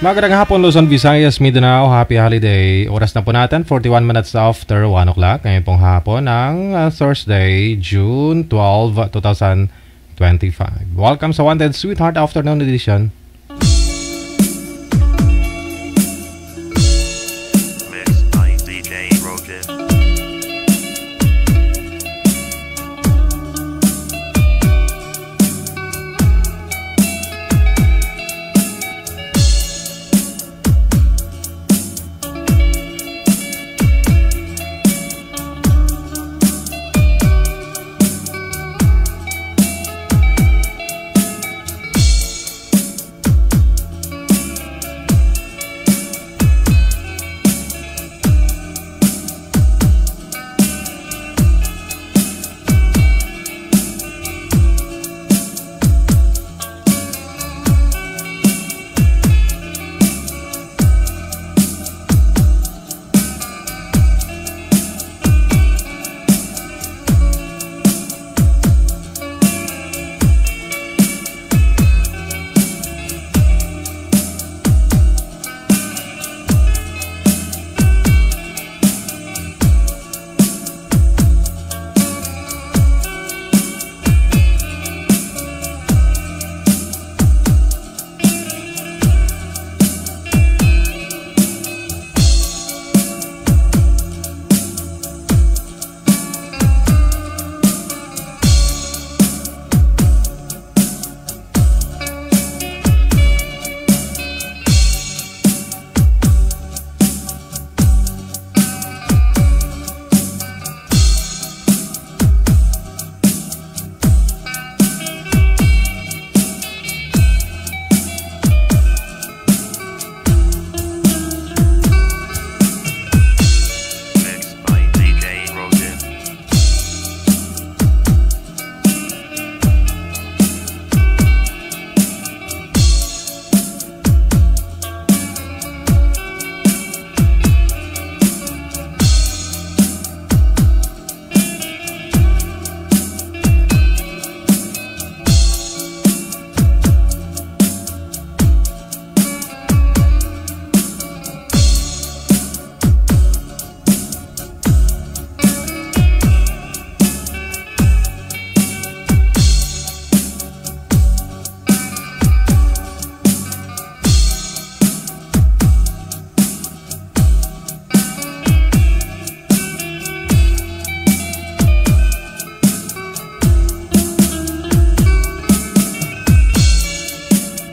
Magandang hapon, Luzon, Visayas, Mindanao. Happy holiday. Oras na po natin, 41 minutes after 1 o'clock. Ngayon pong hapon ng Thursday, June 12, 2025. Welcome sa Wanted Sweetheart Afternoon Edition. Mixed by DJ Roger.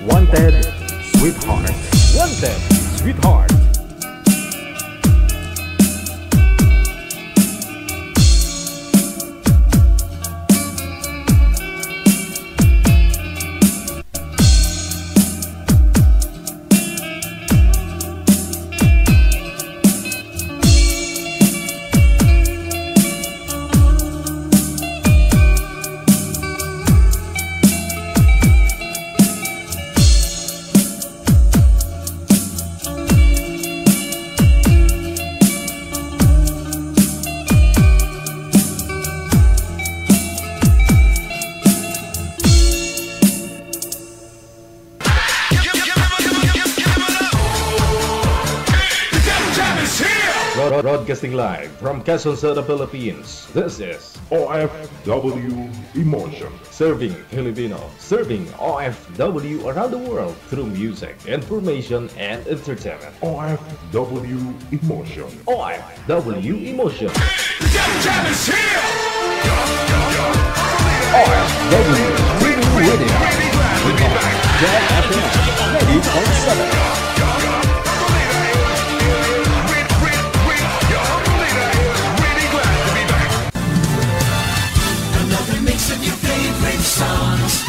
Wanted Sweetheart. Wanted Sweetheart. Broadcasting live from Quezon City, Philippines. This is OFW Emotion. Serving Filipino, serving OFW around the world through music, information, and entertainment. OFW Emotion. OFW Emotion. OFW Radio. Jam FM 90.7.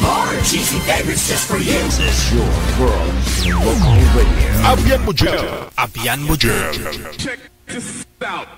More cheesy favorites just for you. This is your world local radio. Abyan mo dyan. Abyan mo dyan. Check this out.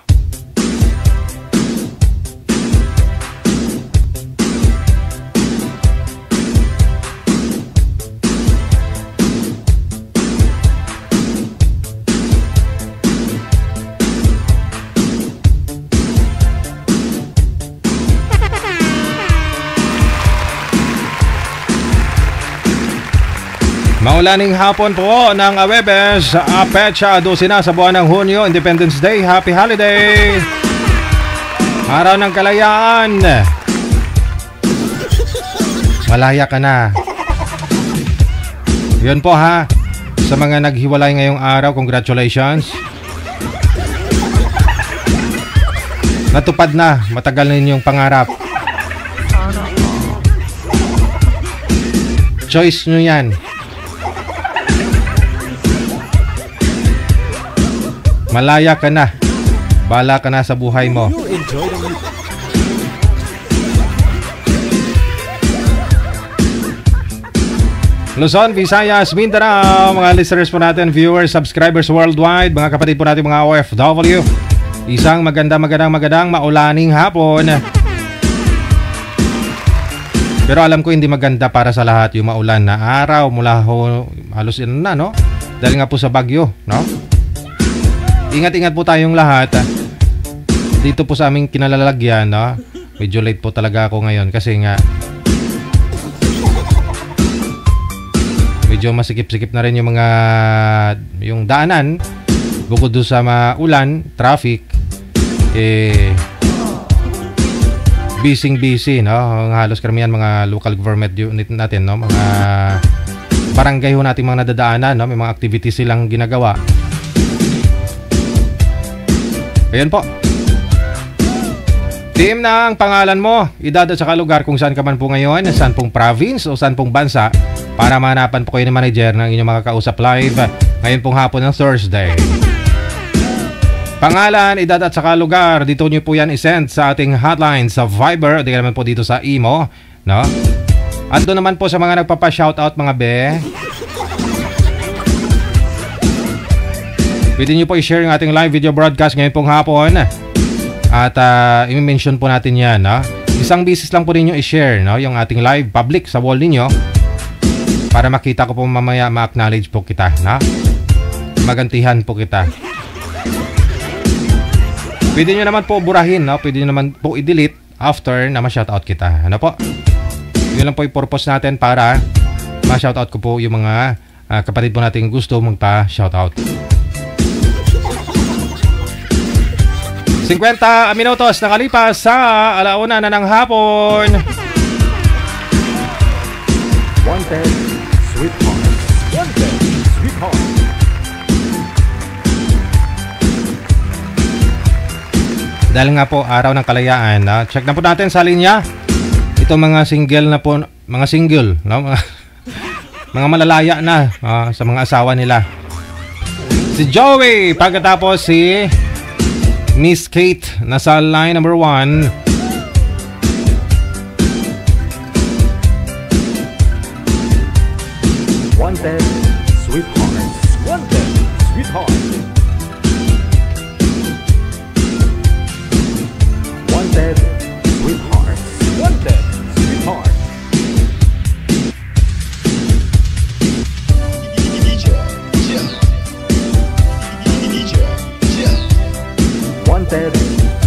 Maulaning hapon po ng Awebes, Pecha 12 na sa buwan ng Hunyo, Independence Day. Happy holiday! Araw ng kalayaan. Malaya ka na. Yun po ha. Sa mga naghiwalay ngayong araw, congratulations. Natupad na. Matagal na inyong pangarap. Choice nyo yan. Malaya ka na. Bala ka na sa buhay mo. Luzon, Visayas, Mindanao, mga listeners po natin, viewers, subscribers worldwide, mga kapatid po natin, mga OFW. Isang magandang maulaning hapon. Pero alam ko hindi maganda para sa lahat yung maulan na araw mula halos na, no? Dahil nga po sa bagyo, no? Ingat-ingat po tayong lahat. Dito po sa aming kinalalagyan, no? Medyo late po talaga ako ngayon kasi nga medyo masikip-sikip na rin yung daanan. Bukod doon sa ulan, traffic, busy, no? Halos karamihan mga local government unit natin, no? Mga barangay ho natin mga nadadaanan, no? May mga activities silang ginagawa. Ayan po. Team na ang pangalan mo, edad at saka lugar kung saan ka man po ngayon, saan pong province o saan pong bansa, para mahanapan po kayo ng manager ng inyong mga kausap live ngayon pong hapon ng Thursday. Pangalan, edad at saka lugar, dito nyo po yan isend sa ating hotline sa Viber, o di naman po dito sa Imo, no? At doon naman po sa mga nagpapa-shoutout mga be, pwede nyo po i-share yung ating live video broadcast ngayon pong hapon. At i-mention po natin yan, no? Isang bisis lang po ninyo i-share, no? Yung ating live public sa wall ninyo para makita ko po mamaya, ma-acknowledge po kita, no? Magantihan po kita. Pwede nyo naman po burahin, no? Pwede nyo naman po i-delete after na ma-shoutout kita. Ano po? Yun lang po yung purpose natin para ma-shoutout ko po yung mga kapatid po natin gusto magpa-shoutout. 50 minutos nakalipas sa alauna na ng hapon. Wanted, sweetheart. Wanted, sweetheart. Dahil nga po araw ng kalayaan, check na po natin sa linya. Ito mga single na po, mga single, no? Mga malalaya na sa mga asawa nila. Si Joey, pagkatapos si Miss Kate, nasa line number 1. Wanted, sweetheart. Wanted, sweetheart. Wanted, sweetheart. Wanted, sweetheart. Wanted,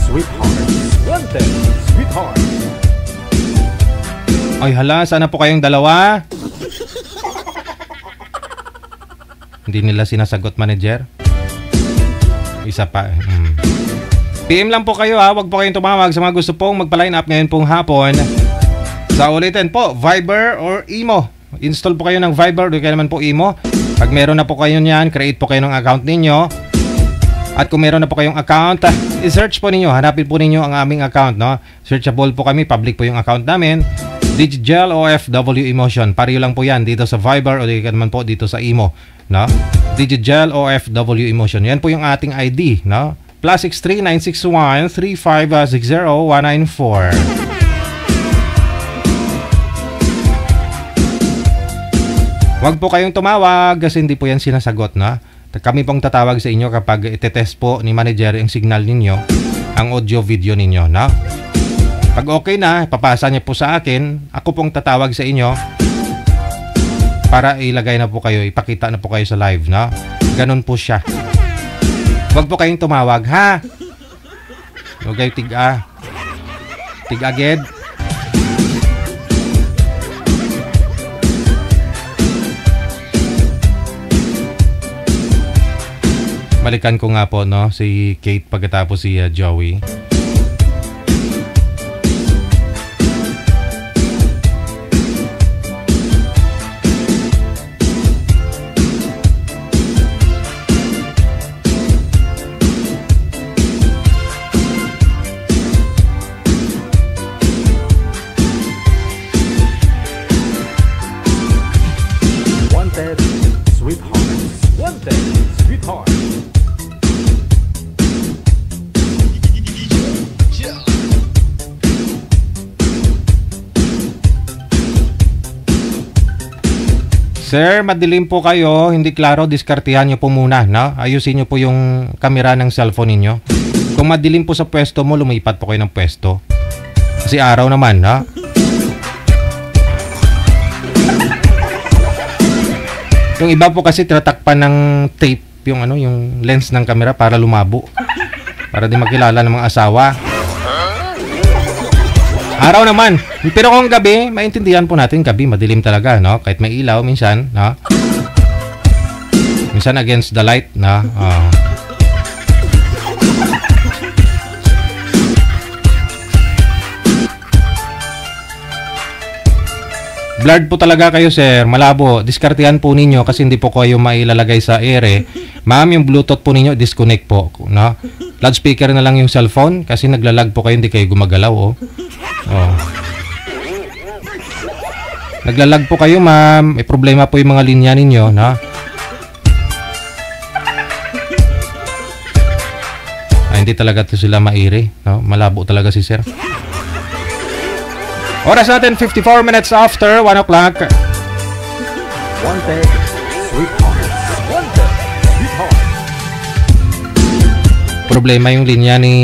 sweetheart. Wanted, sweetheart. Ay hala, sana po kayong dalawa. Hindi nila sinasagot, manager. Isa pa. PM lang po kayo ha, wag po kayong tumawag sa mga gusto pong magpa-line up ngayon pong hapon. Sa ulitin po, Viber or Imo. Install po kayo ng Viber, o kaya naman po Imo. Pag meron na po kayo niyan, create po kayo ng account ninyo. At kung meron na po kayong account, i-search po ninyo, hanapin po ninyo ang aming account, no? Searchable po kami, public po yung account namin. Digigel OFW Emotion. Pareho lang po yan dito sa Viber o di naman po dito sa Imo, no? Digigel OFW Emotion. Yan po yung ating ID, no? +63 961 3560 194. Huwag po kayong tumawag kasi hindi po yan sinasagot, no? Kami pong tatawag sa inyo kapag itetest po ni manager yung signal ninyo, ang audio video ninyo, no? Pag okay na, papasa niya po sa akin, ako pong tatawag sa inyo para ilagay na po kayo, ipakita na po kayo sa live, no? Ganun po siya. Huwag po kayong tumawag, ha? Huwag kayo tig-aged. Balikan ko nga po, no, si Kate pagkatapos si Joey. Wanted Sweethearts. Wanted Sweethearts. Sir, madilim po kayo, hindi klaro, diskartihan nyo po muna, no? Ayusin nyo po yung kamera ng cellphone ninyo. Kung madilim po sa pwesto mo, lumipat po kayo ng pwesto. Kasi araw naman, no? Yung iba po kasi tinatakpan ng tape yung ano, yung lens ng kamera para lumabo. Para di makilala ng mga asawa. Araw naman. Pero kung gabi, maintindihan po natin gabi, madilim talaga, no? Kahit may ilaw minsan, no? Minsan against the light, no? Blurred po talaga kayo, sir. Malabo. Diskartihan po ninyo kasi hindi po kayo mailalagay sa ere. Ma'am, yung Bluetooth po ninyo, disconnect po, no? Loudspeaker na lang yung cellphone kasi naglalag po kayo, hindi kayo gumagalaw, oh. Oh. Naglalag po kayo, ma'am. May problema po yung mga linya ninyo, no? Hindi talaga to sila maire, no? Malabo talaga si sir. Oras natin 54 minutes after 1 o'clock. Wanted Sweethearts. Wanted Sweethearts. Problema yung linya ni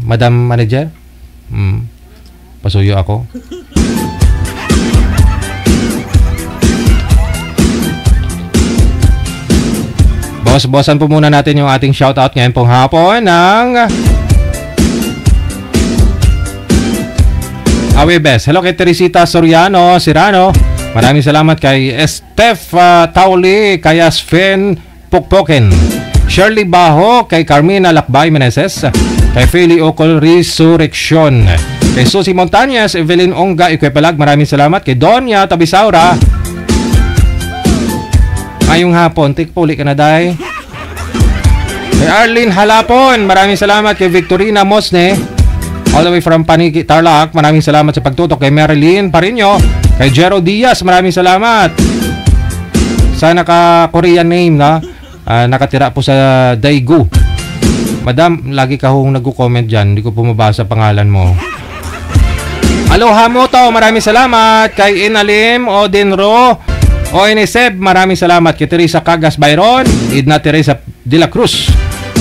Madam Manager. Pasuyo ako. Boss-bossan po muna natin yung ating shoutout ngayon pong hapon ng Awebes. Hello kay Teresita Soriano, Sirano. Maraming salamat kay Steph Tauli, kay Asfen Pukpoken, Shirley Baho, kay Carmina Lakbay Meneses, kay Feli Ocol Resurrection, kay Susie Montañez, Evelyn Onga Ikwepalag. Maraming salamat kay Donya Tabisaura. Ngayong hapon, tikpuli ka na, day. Kay Arlene Halapon, maraming salamat kay Victorina Mosne, all the way from Paniki, Tarlac. Maraming salamat sa pagtutok kay Marilyn Parinyo, kay Jero Diaz. Maraming salamat sa naka-Korean name, na nakatira po sa Daegu. Madam, lagi ka hong nag-comment dyan, hindi ko po mabasa pangalan mo. Aloha Moto, maraming salamat kay Inalim Odinro Oineseb. Maraming salamat kay Teresa Cagas Byron, Edna Teresa de la Cruz,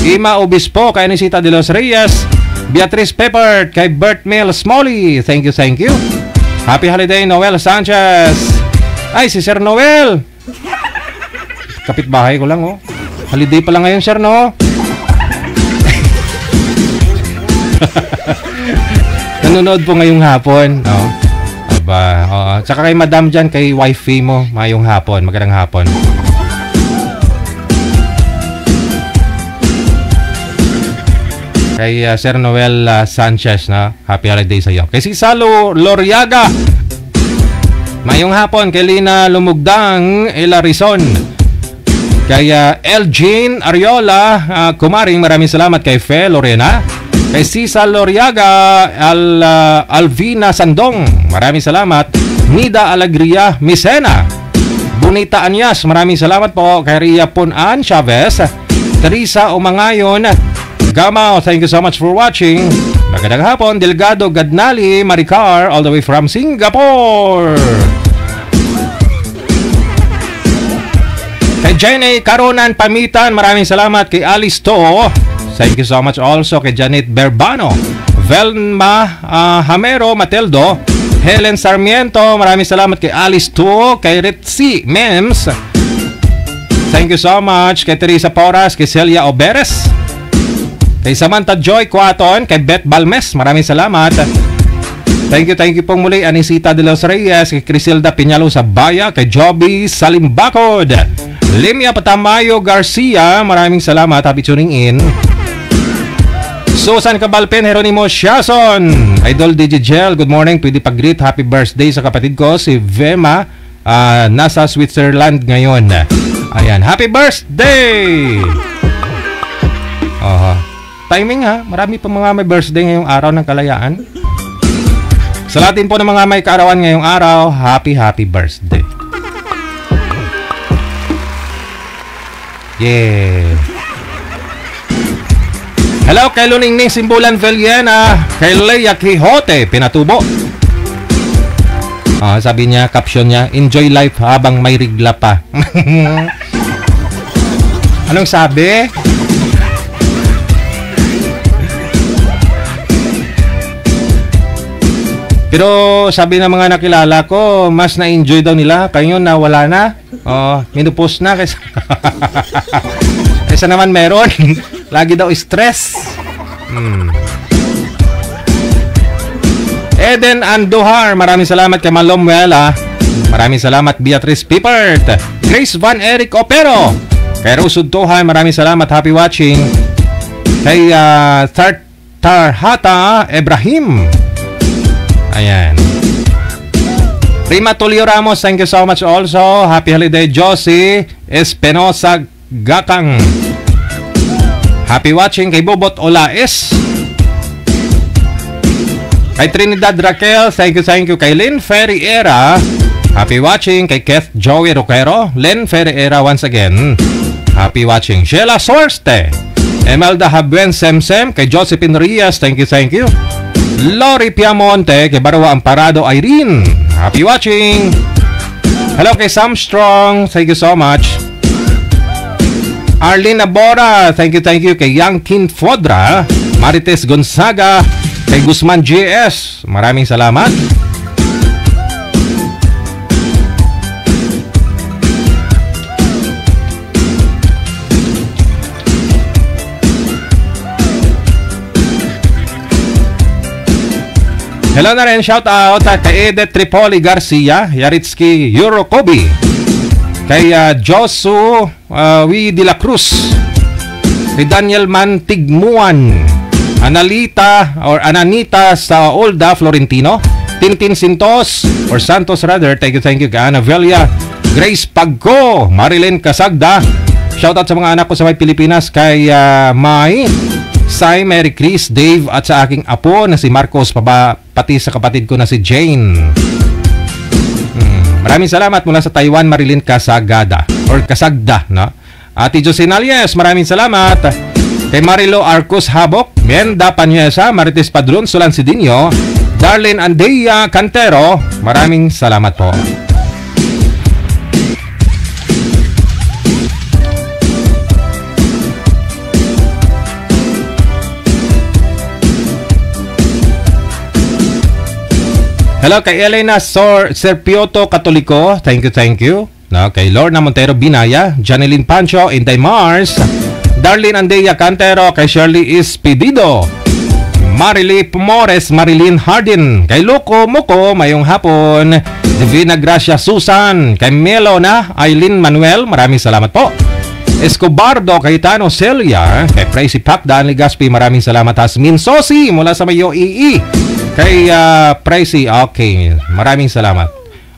Ima Obispo, kay Anisita de los Reyes, Beatrice Pepper, kay Bert Mills Smalley. Thank you, thank you. Happy holiday, Noel Sanchez. Ay, si Sir Noel. Kapitbahay ko lang, oh. Holiday pa lang ngayon, sir, no? Nanonood po ngayong hapon, no? Aba, tsaka kay Madam dyan, kay wifey mo, mayong hapon, magandang hapon. Kay Sir Noel Sanchez, na happy holiday sa iyo. Kay si Salo Loriaga, mayong hapon. Kay Lina Lumugdang Elarison, kay Elgene Ariola Kumaring, maraming salamat. Kay Fe Lorena, kay Sisa Loriaga, Alvina Sandong, maraming salamat. Nida Alegria Misena, Bonita Anyas, maraming salamat po. Kay Ria Punan Chavez, Teresa Umangayon Gamao, thank you so much for watching. Magandang hapon. Delgado Gadnali Maricar, all the way from Singapore. Kay Jenny Caronan Pamitan, maraming salamat. Kay Alice To, thank you so much also. Kay Janet Berbano, Velma Hamero Mateldo, Helen Sarmiento, maraming salamat. Kay Alice To, kay Ritzy Mems, thank you so much. Kay Teresa Porras, kay Celia Oberes, kay Samantha Joy Cuaton, kay Beth Balmes, maraming salamat. Thank you pong muli. Anisita de los Reyes, kay Criselda Piñalo Sabaya, kay Joby Salimbacod, Limia Patamayo Garcia, maraming salamat. Happy tuning in. Susan Cabalpen, Jeronimo Siason, Idol Digigel, good morning. Pwede pag-greet happy birthday sa kapatid ko si Vema, nasa Switzerland ngayon. Ayan, happy birthday! Timing ha, marami pa mga may birthday ngayong araw ng kalayaan. Sa lahat din po ng mga may kaarawan ngayong araw, happy birthday. Yeah. Hello kay Luningning Simbulan Veliena, kay Leia Quijote Pinatubo. Sabi niya, caption niya, enjoy life habang may rigla pa. Anong sabi? Pero sabi ng mga nakilala ko, mas na-enjoy daw nila. Kayo na wala na. Minupost na. Kaysa naman meron. Lagi daw stress. Eden Andujar, maraming salamat kay Malomwela. Maraming salamat Beatrice Pipert. Grace Van Eric Opero. Kay Rosud Tohay, maraming salamat. Happy watching. Kay Tarhata Ibrahim. Ayan. Rima Tulio Ramos, thank you so much also. Happy holiday Josie Espinosa Gakang. Happy watching kay Bobot Olaes. Kay Trinidad Raquel, thank you. Kay Lynn Ferreira, happy watching. Kay Keith Joey Roquero, Lynn Ferreira once again, happy watching. Sheila Sorste, Emelda Habuen Semsem, kay Josephine Rias, thank you. Lori Piamonte, kay Barwa Amparado Irene, happy watching. Hello kay Sam Strong, thank you so much. Arlene Abora, thank you. Kay Yang Kin Fodra, Marites Gonzaga, kay Guzman JS, maraming salamat. Hello na rin, shout out kay Edith Tripoli Garcia, Yaritski Eurokobi, kay Josu de la Cruz, kay Daniel Mantigmuan, Ananita sa Olda Florentino, Tintin Sintos or Santos rather, thank you. Kay Ana Velia, Grace Pagko, Marilyn Kasagda, shout out sa mga anak ko sa may Pilipinas, kay Mai, Sai, Mary Chris, Dave at sa aking apo na si Marcos, pati sa kapatid ko na si Jane. Maraming salamat mula sa Taiwan, Marilyn Kasagda, no? Ate Josinalies, maraming salamat. Kay Marilo Arcos Habok, Menda Panyesa, Marites Padron, Solan Sidinio, Darlene Andea Cantero, maraming salamat po. Hello kay Elena Serpioto Katoliko, thank you. No, kay Lorna Montero Binaya, Janeline Pancho, Inday Mars, Darlene Andea Cantero, kay Shirley Espedido, Marily Pumores, Marilyn Hardin, kay Loco Moco, mayong hapon, Divina Gracia Susan, kay Melona Aileen Manuel, maraming salamat po. Escobardo, kay Tano Celia, kay Tracy Pac, Dan Ligaspi, maraming salamat. Hasmin Sosi, mula sa Mayo EE, kay Tracy, okay, maraming salamat.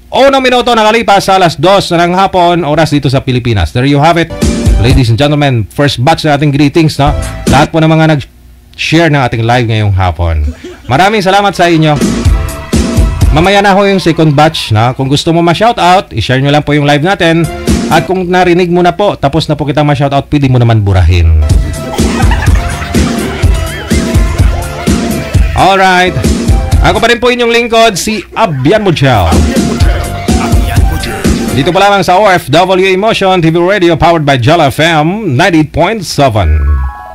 1 minuto nakalipas sa alas 2 ng hapon, oras dito sa Pilipinas. There you have it, ladies and gentlemen, first batch na ating greetings, no? Lahat po ng mga nag-share ng ating live ngayong hapon, maraming salamat sa inyo. Mamaya na ho yung second batch, na kung gusto mo ma-shoutout, i-share nyo lang po yung live natin. At kung narinig mo na po, tapos na po kita ma-shoutout, pwede mo naman burahin. Alright, ako pa rin po inyong lingkod, si Abian Mujel. Dito pa lamang sa OFW Emotion TV Radio, powered by Jal FM 98.7.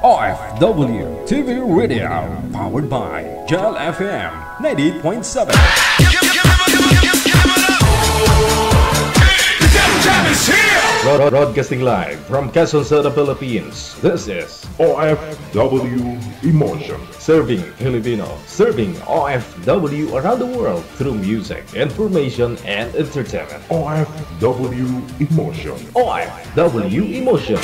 OFW TV Radio, powered by Jal FM 98.7. Broadcasting live from Quezon City, Philippines. This is OFW Emotion. Serving Filipino, serving OFW around the world through music, information, and entertainment. OFW Emotion. OFW Emotion.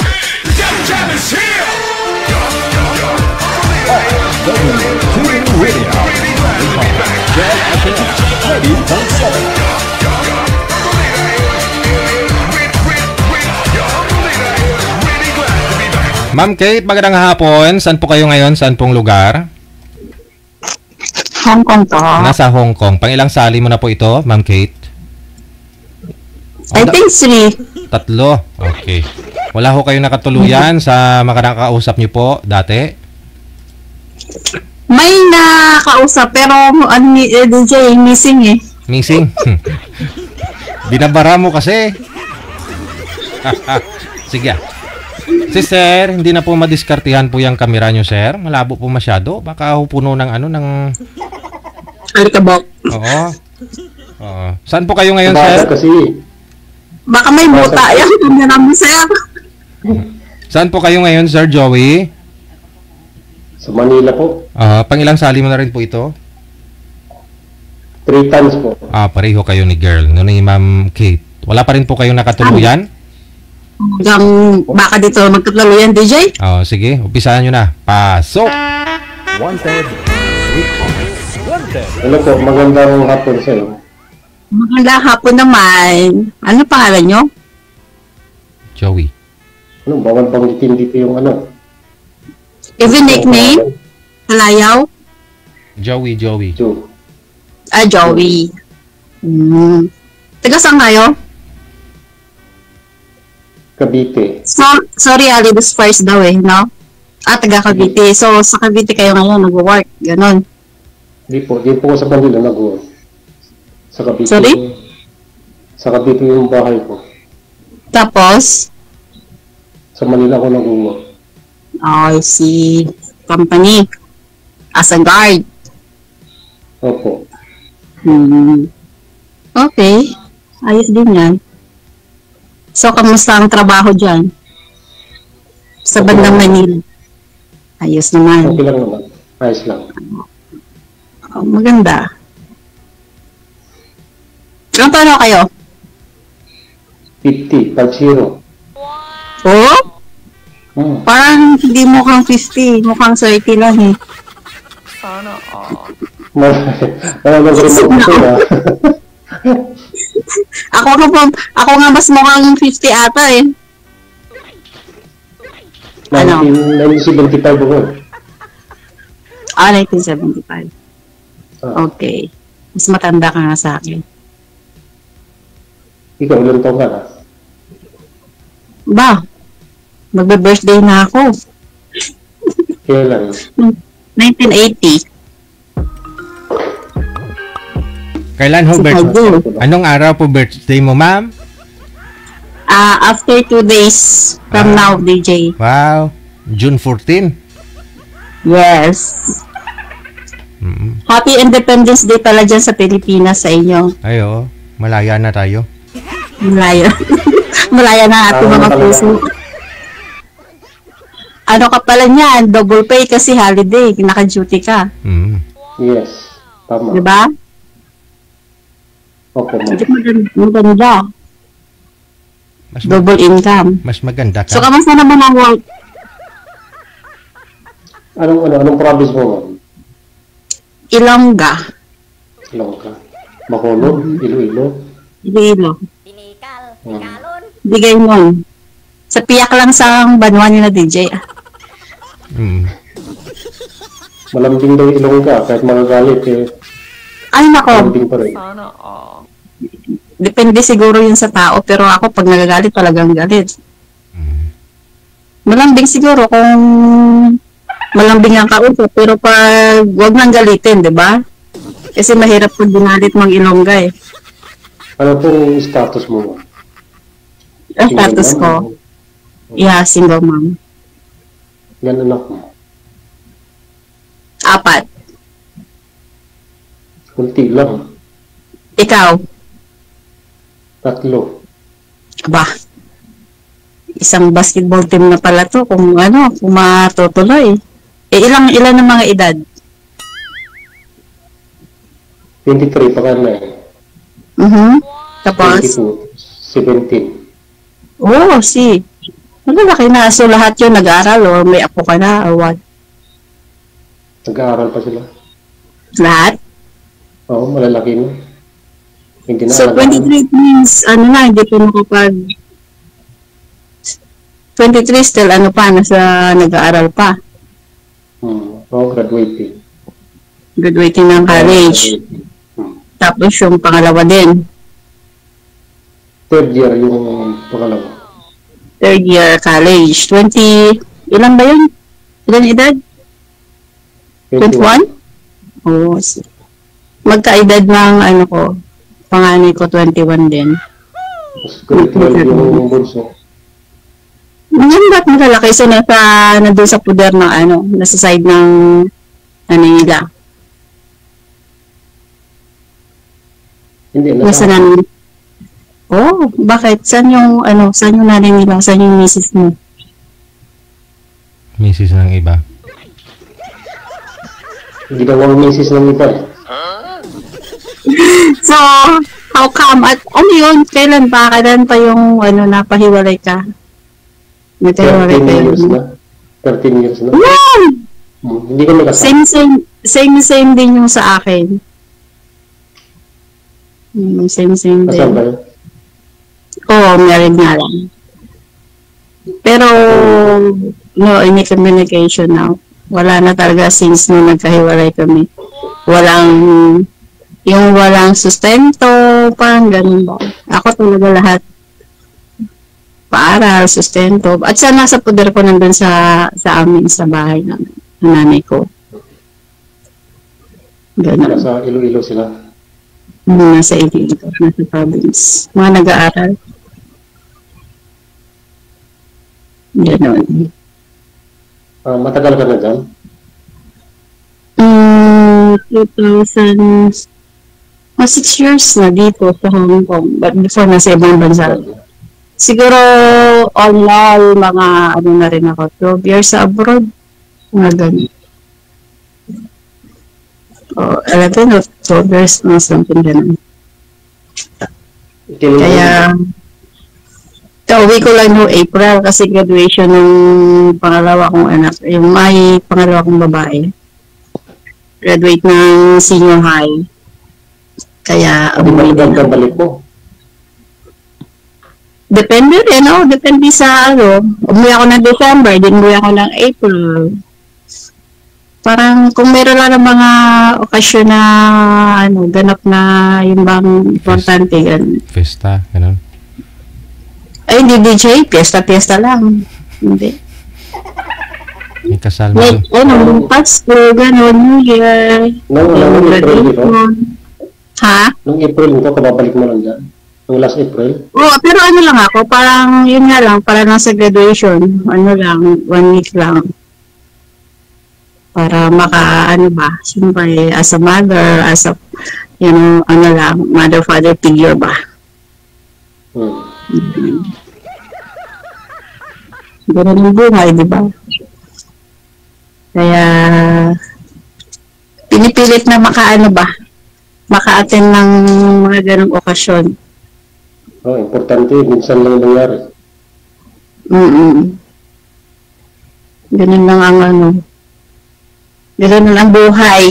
Radio. Ready, Ma'am Kate, magandang hapon. Saan po kayo ngayon? Saan pong lugar? Hong Kong to. Nasa Hong Kong. Pangilang sali mo na po ito, Ma'am Kate? I think 3. 3. Okay. Wala ho kayo nakatuluyan sa makakausap niyo po dati? May nakausap pero ano DJ missing eh. Missing? Binabara mo kasi. Sige. Si sir, hindi na po madiskartihan po yung kamera nyo, sir. Malabo po masyado. Baka ho puno ng Alikabok. Oo. Oo. Saan po kayo ngayon, sir? Kasi, Baka may buta yan. Hindi namin sir. Saan po kayo ngayon, Sir Joey? sa Manila po, Pangilang sali mo na rin po ito? 3 times po. Pareho kayo ni girl. No, ni Ma'am Kate. Wala pa rin po kayo nakatuluyan? Hanggang baka dito magkatuluyan DJ. Sige. Umpisahan nyo na. Pasok! Wanted, Sweet Hearts. Wanted. Ano po, magandang hapon sa iyo. Magandang hapon naman. Ano pangalan nyo? Joey. Ano, bawal banggitin dito yung ano. Even nickname? Halayaw? Joey. Joe. Joey. Taga saan kayo? Cavite. Sorry, Ali, this first daw eh, no? Taga Cavite. So, sa Cavite kayo ngayon nag-work. Ganon. Di po ko sa Manila nag-work. Sa Cavite. Sorry? Sa Cavite yung bahay ko. Tapos? Sa Manila ako nag-work. I see. Company. As a guard. Opo. Okay. Ayos din yan. So, kamusta ang trabaho dyan? Sa bandang Manila. Ayos naman. Okay lang naman. Ayos lang. Maganda. Ilang taon na kayo? 50. Oh? Parang hindi mukhang 50. Mukhang 30 lang eh. Ako nga mas mukhang 50 ata eh. Ano? 1975 ako. 1975. Okay. Mas matanda ka nga sa akin. Ikaw, ilang taon ka na? Ba? Magbe-birthday na ako. Kailan? 1980. Kailan ho birthday? Anong araw po birthday mo, ma'am? After 2 days from now, DJ. Wow. June 14. Yes. Happy Independence Day pala dyan sa Pilipinas sa inyo. Ayo, malaya na tayo. Malaya. Malaya na ating mga puso. Ano ka pala niyan? Double pay kasi holiday. Naka-duty ka. Yes. Tama. Diba? Opo, Hindi maganda. Double income. Mas maganda ka. So, kamusta naman ang work? Anong province mo, ma'am? Ilongga. Ilongga. Bacolod? Iloilo? Iloilo. Bigay mo. Sa piyak lang sa Banwa nila, DJ. Malambing daw Ilongga, kahit magagalit eh. Ay, nako. Malambing pa rin. Depende siguro yun sa tao, pero ako pag nagagalit talagang galit. Malambing siguro kung malambing ang kausap, pero pag wag nang galitin, di ba? Kasi mahirap pag ginalit mong Ilongga eh. Ano pong status mo, ma'am? Ang status ko, yeah, single mom. Yan anak mo. 4. Kunti lang. Ikaw? 3. Aba, isang basketball team na pala to kung matutuloy. Ilan ang mga edad? 23 pa ka na eh. Tapos? 22, 17. Oh, malalaki na. So, lahat yun nag-aaral or may apo ka na or what? Nag-aaral pa sila. Lahat? Oo, malalaki na. Hindi na So, 23 means, hindi po nakapag... 23 still, nasa nag-aaral pa. Oo, graduating. Graduating ng college. Tapos yung pangalawa din. Third year yung pangalawa. Third year college. 20, ilan ba yun? Ilan edad? 21? Oo. Magkaedad ng panganay ko 21 din. Grade 12 yung bunso. Ba't malalaki? So, nandun sa puder ng nasa side ng nila. Hindi, Nasa namin. Oh, bakit? Saan yung nanay nila? Saan yung misis mo? Misis ng iba. Hindi daw ang misis ng iba eh. So, how come? At yun? Kailan pa? Kailan pa yung napahiwalay ka? 13 years na. 13 years na. Wow! Hindi ko nakasama. Same din yung sa akin. Same Kasama ba din. yun? Oo, married nga lang. Pero, no, any communication now. Wala na talaga since nung nagkahiwalay kami. Walang sustento, parang ganun ba. Ako talaga lahat. Paaral, sustento. At sa nasa poder ko nandun sa amin, sa bahay ng nanay ko. Ganun. Nasa Iloilo sila. Nasa Iloilo, nasa province. Mga nag-aaral. Ganun. Matagal ka na dyan? 2000, 6 years na dito sa Hong Kong. But before, nasa ibang bansa. Siguro, all mga na rin ako, 12 years sa abroad. Mga ganun. 11 or 12 years na something ganun. Kaya, uwi ko lang noong April kasi graduation ng pangalawa kong anak. Yung may pangalawa kong babae. Graduate ng senior high. Kaya, Hindi ba balik mo? Depende rin, depende sa umuwi ako ng December, din umuwi ako ng April. Parang kung meron lang ng mga okasyon na ganap na yung bang importante, ganun. Festa, gano'n. Ay, hindi DJ, piyesta lang. Hindi. May kasal mo. Like, Pasko, gano'n, New Year, Nung April, di ba? Ha? Nung April ko, kababalik mo lang dyan? Nung last April? Oo, pero lang ako, parang, yun nga lang, para lang sa graduation, lang, 1 week lang. Para siyempre, as a mother, as a, lang, mother-father figure ba? Ganun yung buhay, di ba? Kaya, pinipilit na maka-attend ng mga ganung okasyon. Importante, minsan lang nangyari. Ganun lang ang ganun lang buhay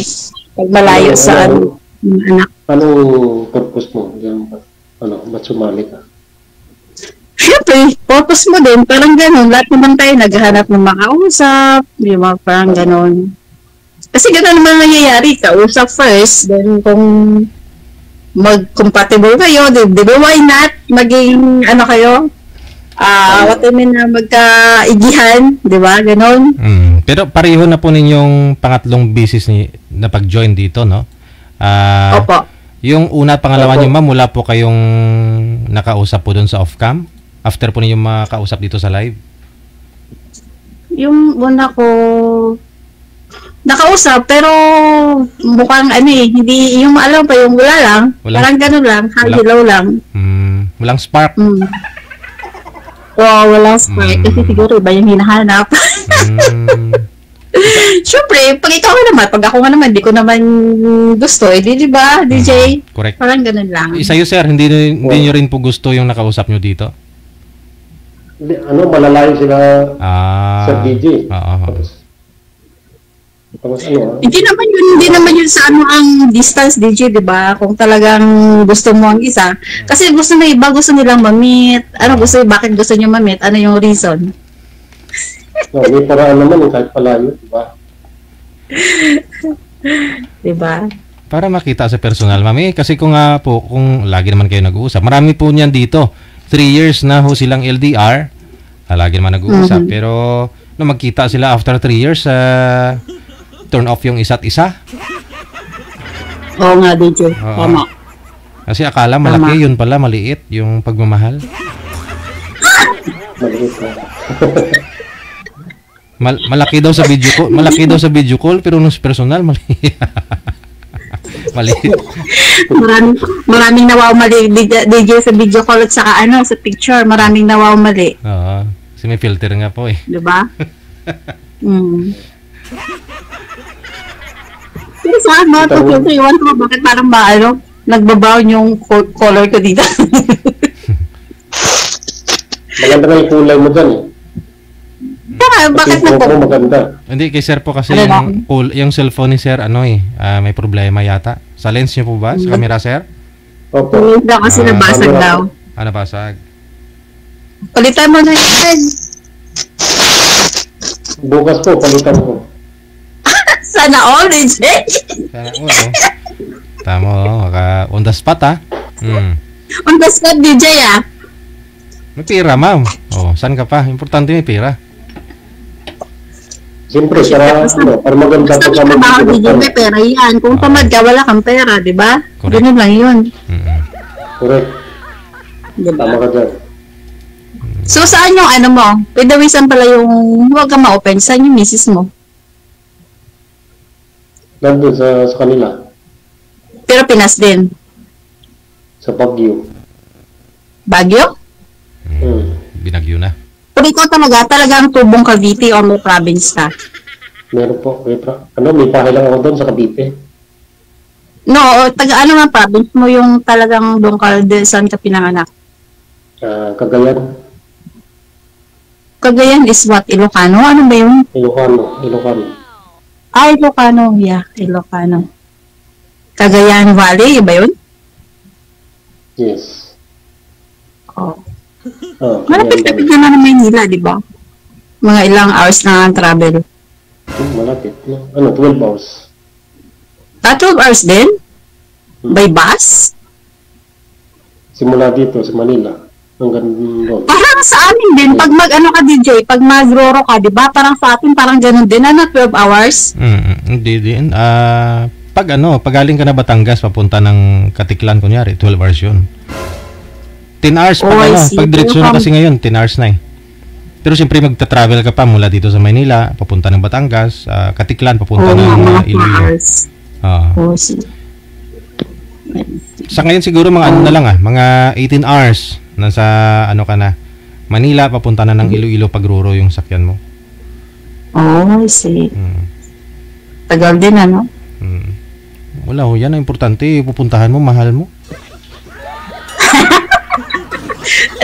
pag malayo sa anak. Anong purpose mo? Ba't sumali ka? Siyempre, purpose mo din, parang ganun. Lahat naman tayo naghahanap ng makausap, di ba? Parang ganun. Kasi ganun naman nangyayari, kausap first, then kung mag-compatible kayo, di ba, why not maging, kayo, what I mean, magkaigihan, di ba, ganon. Pero pareho na po ninyong pangatlong business na pag-join dito, no? Opo. Yung una at pangalawa niyo, ma'am, mula po kayong nakausap po doon sa off-cam? After po ninyong makausap dito sa live? Yung una ko, nakausap, pero mukhang hindi, yung alam pa yung wala lang. Parang ganun lang, hello lang. Walang spark? Walang spark. Kasi siguro iba yung hinahanap. Siyempre, pag ikaw naman, pag ako nga naman, di ko naman gusto. Di ba, DJ? Correct. Parang ganun lang. Sa'yo, sir, hindi nyo rin po gusto yung nakausap nyo dito? Malalayo sila sa DJ. Oo. Tapos Hindi naman yun sa ang distance, DJ, di ba? Kung talagang gusto mo ang isa. Kasi gusto na iba, gusto nilang ma-meet. Bakit gusto niyo ma-meet? Ano yung reason? may paraan naman kahit palayo, di ba? Di ba? Para makita sa personal, mami. Kasi kung lagi naman kayo nag-uusap, marami po niyan dito. 3 years na ho silang LDR. Lagi naman nag-uusap. Pero, nung magkita sila after 3 years, turn off yung isa't isa. Oo nga, DJ. Oo. Tama. Kasi akala malaki, yun pala maliit yung pagmamahal. Maliit na. Malaki daw sa video call, pero nung personal maliit. Maliit. Maraming nawawmali DJ sa video call at saka sa picture, maraming nawawmali. Oo. Kasi may filter nga po eh. 'Di ba? Pero saan mo ito filter? Iwan ko bakit parang nagbabaon yung color ko dito. Maganda nga yung kulay mo dyan eh. Bakit maganda? Hindi, kay sir po kasi yung cellphone ni sir, may problema yata. Sa lens niyo po ba? Sa camera, sir? Opo. Hindi kasi nabasag daw. Nabasag. Palitan mo na yan. Bukas po, palitan ko. Sana all, DJ. Sana all, Tama, on the spot, On the spot, DJ, May pira, ma'am. Saan ka pa? Importante may pira. Siyempre, para maganda basta may trabaho, DJ, may pera yan. Kung tamad ka, wala kang pera, di ba? Ganun lang yun. Correct. Diba? Tama ka dyan. So, saan yung mo? Pwede pala yung huwag ka ma-open. Saan yung misis mo? Nandun sa kanila. Pero Pinas din. Sa Baguio. Baguio? Binagyo na. Pero ikaw talagang tubong Cavite o may province ka? Meron po. May bahay lang ako doon sa Cavite. No, nga province mo yung talagang doon ka, saan ka pinanganak? Cagayan. Cagayan is what? Ilocano? Ano ba yun? Ilocano. Ilocano. Yeah, Ilocano. Cagayan Valley, ba yun? Yes. Malapit-lapit naman ng Maynila, di ba? Mga ilang hours na travel. Malapit. 12 hours. 12 hours din? By bus? Simula dito sa Manila. Hanggang doon. Parang sa amin din, pag ka DJ, pag mag-roro ka, di ba? Parang sa atin, parang ganun din, 12 hours? Hindi din. Pag galing ka na Batangas, papunta ng Katiklan, kunyari, 12 hours yun. 10 hours pag diretso na kasi ngayon, 10 hours na eh. Pero siyempre magta-travel ka pa mula dito sa Maynila, papunta ng Batangas, Katiklan, papunta ng Iloilo. Sa ngayon siguro mga mga 18 hours nasa ka na. Manila, papunta na ng Iloilo pagruro yung sakyan mo. I see. Tagal din, Wala yan ang importante, pupuntahan mo, mahal mo.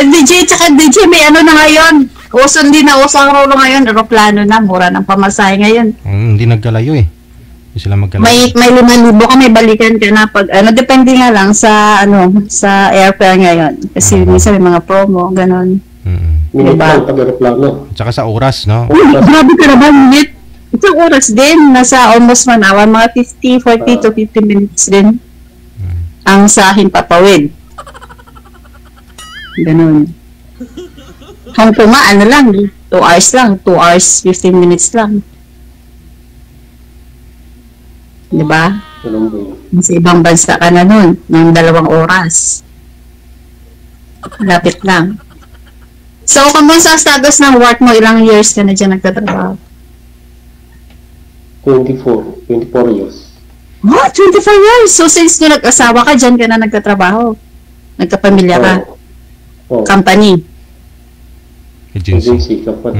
DJ, tsaka DJ, may na ngayon. Usong rolo ngayon, aeroplano na, mura ng pamasahe ngayon. Hindi nagkalayo eh. Hindi sila magkalayo. May 5,000 ka, may balikan ka na pag, depende nga lang sa, sa airfare ngayon. Kasi minsan may mga promo, ganon. Minute pag aeroplano. Tsaka sa oras, no? Grabe ka naman, minute. Isang oras din, nasa almost 1 hour, mga 40 to 50 minutes din. Ang sa Himpapawid. Ganun. Hong Kong nga, 2 hours lang, 2 hours, 15 minutes lang. Diba? Sa ibang bansa ka na nun, ng 2 oras. Lapit lang. So, kung sa status ng work mo, ilang years ka na dyan nagtatrabaho? 24 years. Oh, 24 years! So, since nung nag-asawa ka, dyan ka na nagtatrabaho? Nagkapamilya ka? Oh. Company? Agency. Agency kapag.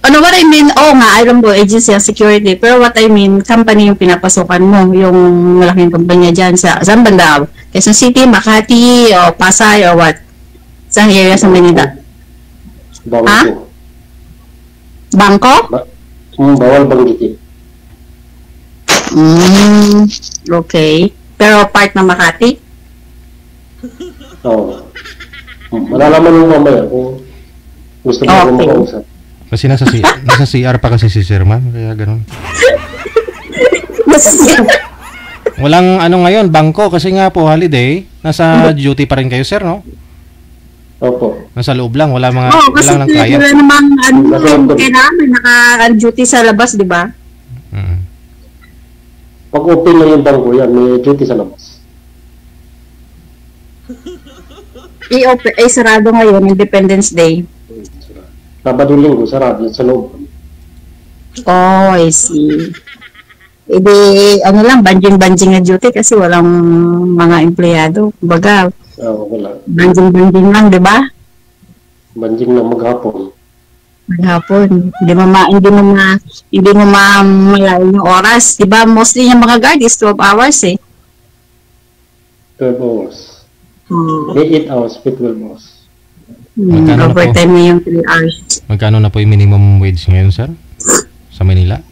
Ano, what I mean, nga, alam ko, agency ang security. Pero what I mean, company yung pinapasukan mo, yung malaking kumpanya dyan saan banda? Quezon City, Makati, o Pasay, o what? Saan area sa Manila? Bangko. Bangko? Bawal banggitin. Okay. Pero part ng Makati? Oo. Malalaman mo mamaya kung gusto mo akong makausap. Kasi nasa CR pa kasi si Sir Ma'am, kaya ganun. Walang ano ngayon, bangko, kasi nga po holiday, nasa duty pa rin kayo, sir, no? Opo. Nasa loob lang, wala kasi ng client. wala namang kailangan naka-duty sa labas, di ba? Pag open lang yung bangko yan, may duty sa labas. Sarado ngayon, Independence Day. Sabado Linggo, sarado yan sa loob. Oh, I see. Ano lang, banjing-banjing na duty kasi walang mga empleyado. Kumbaga, Wala. banjing-banjing lang, di ba? Banjing na maghapon. Maghapon. Hindi mo malayo yung oras. Di ba, mostly yung mga guard is 12 hours eh. 12 hours. May 8 hours, may 12 hours. Magkano na po? Overtime na yung 3 hours. Magkano na po yung minimum wage ngayon, sir? Sa Manila?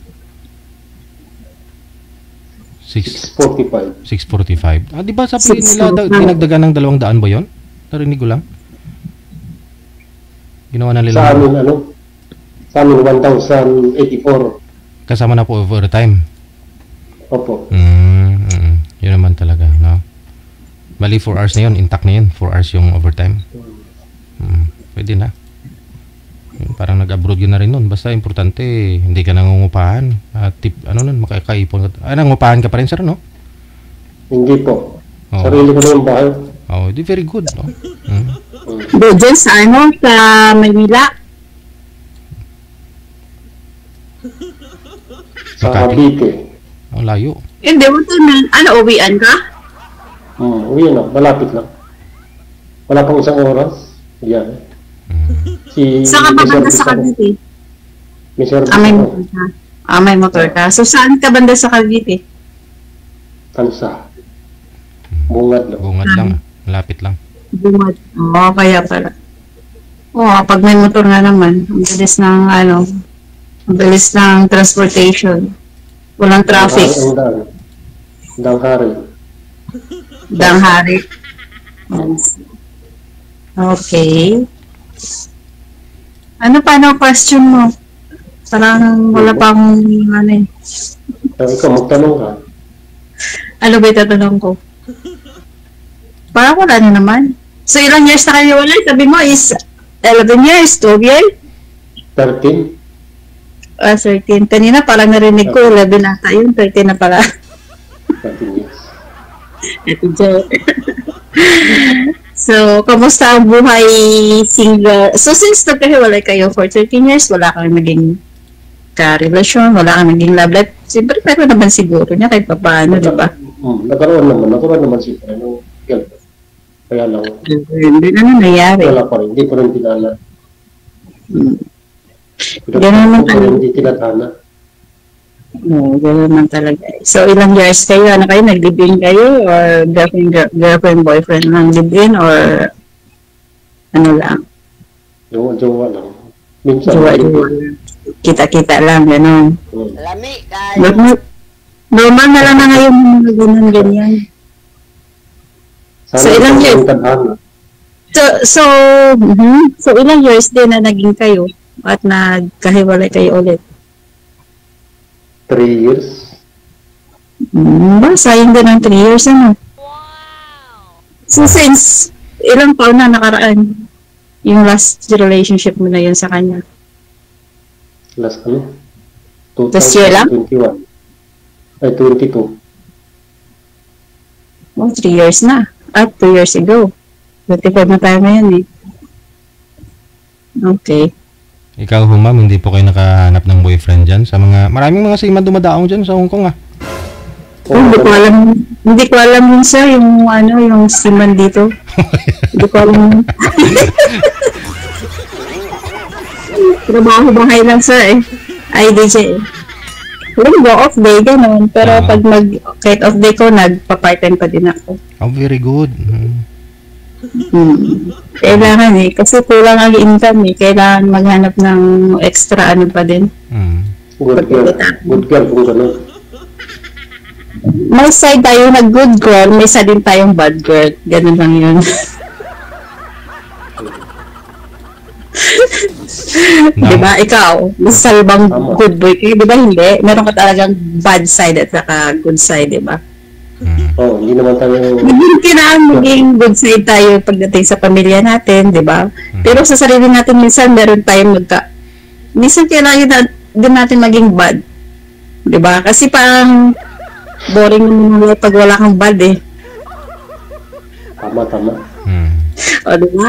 6:45. 6.45. Di ba sabi nila, dinagdagan ng 200 ba yun? Narinig ko lang. Ginawa na nila. Sa amin 1,084. Kasama na po overtime. Opo. Yun naman talaga, no? Bali 4 hours na yun, intact na yun. 4 hours yung overtime. Pwede na. Parang nag-abroad yun na rin nun. Basta importante, hindi ka nangungupahan. Makakaipon ka. Nangungupahan ka pa rin, sir, no? Hindi po. Sarili ko na yung bahay. Very good, no? Dyan sa Manila. Sa Cavite. Ang layo. Hindi mo ito uwian ka? Uwi na. Malapit lang. Wala pang isang oras. Yan. Saan ka ba banda sa Cavite? May service may ako. motor ka. May motor ka. So, saan ka banda sa Cavite? Tansa. Bungad lang. Bungad lang. Malapit lang. Bungad. Kaya pala. Pag may motor nga naman, ang bilis ng transportation. Walang traffic. Danghari. Okay. Paano question mo? Parang wala pang Ikaw, magtanong ka. Ano ba itatanong ko? Parang wala na naman. So, ilang years na kayo wala? Sabi mo is 11 years, 12 years? 13. 13. Kanina parang narinig ko, 11 nata yun, 13 na pala. 13 years. Ito joke. So, kamusta ang buhay single? So, since nagkahiwalay kayo for 13 years, wala kang naging ka-relasyon, wala kang naging love life. Siyempre, pero naman siguro niya kahit pa paano, di ba? Nagkaroon naman siya. Girlfriend. Kaya lang. Hindi na nangyayari. Wala pa rin. Hindi ko rin tinala. Ganun naman talaga. Hindi tinatana. Ganun naman talaga. So, ilang years kayo? Nag-live-in kayo? Or girlfriend, boyfriend lang live-in? Or ano lang? Jowa lang. Minsan. Jowa. Kita-kita lang, gano'n. Lami kayo. Normal na lang na ngayon mga ganyan. So, ilang years? So, ilang years din na naging kayo at nagkahiwalay kayo ulit? 3 years. Sayang din ang 3 years, ano? Wow! So, since ilang taon na nakaraan yung last relationship mo na yun sa kanya? Last 2 year lang? 2021. Ay, 22. 3 years na. At 2 years ago. 25 na tayo ngayon eh. Okay. Ikaw, ma'am, hindi po kayo nakahanap ng boyfriend dyan sa maraming mga seaman dumadaong dyan sa Hong Kong, Hindi ko alam yun, sir, yung seaman dito. Hindi ko alam. Trabaho bahay lang sir eh. Ay, DJ. Walang go off day, ganun. Pero pag kahit off day ko, nagpa-part-time pa din ako. Oh, very good. Kailangan eh. Kasi kulang ang income eh. Kailangan maghanap ng extra ano pa din. Good girl kung gano'n. May side tayo na good girl, may side din tayong bad girl. Ganun lang yun. Diba? Ikaw, masalbang good boy kayo. Diba hindi? Meron ka talagang bad side at saka good side, diba? Hindi naman tayo... Hindi kailangan maging good side tayo pagdating sa pamilya natin, diba? Pero sa sarili natin, minsan meron tayong minsan kailangan din natin maging bad. Diba? Kasi parang boring naman pag wala kang bad eh. Tama. O, diba?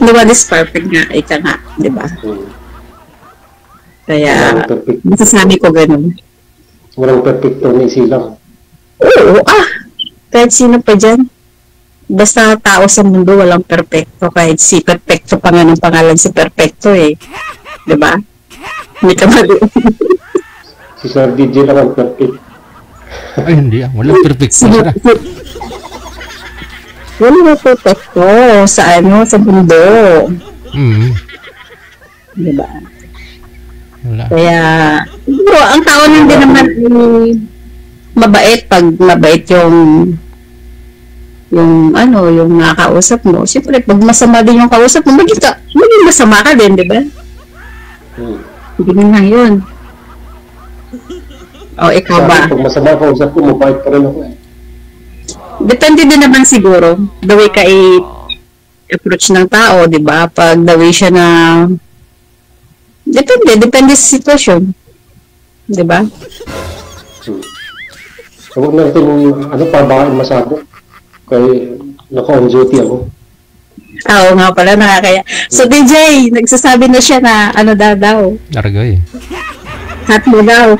Diba, this perfect nga. Ika nga, diba? Kaya, masasabi ko ganun. Walang perfecto ni silang. Oo, kahit sino pa dyan. Basta tao sa mundo, walang perfecto. Kahit si perfecto pa nga ng pangalan si perfecto eh. Diba? Hindi ka mali. Si Sir DJ lang ang perfect. Ay, hindi walang perfecto sila. Walang perfecto sa mundo. Diba? Wala. Kaya, bro, ang tao lang din naman mabait pag mabait yung nakakausap mo. Siyempre, pag masama din yung kausap mo, maging masama ka din, di ba? Hindi nga yun. O, ikaw ba? Pag masama kausap ko, mabait pa rin ako eh. Depende din naman siguro the way ka i-approach ng tao, di ba? Pag the way siya na depende sa sitwasyon. Di ba? Huwag natin pabahan masyado. Kaya naka-on duty ako. Oo nga pala, nakakaya. So DJ, nagsasabi na siya na daw. Naragay. Hot mo daw.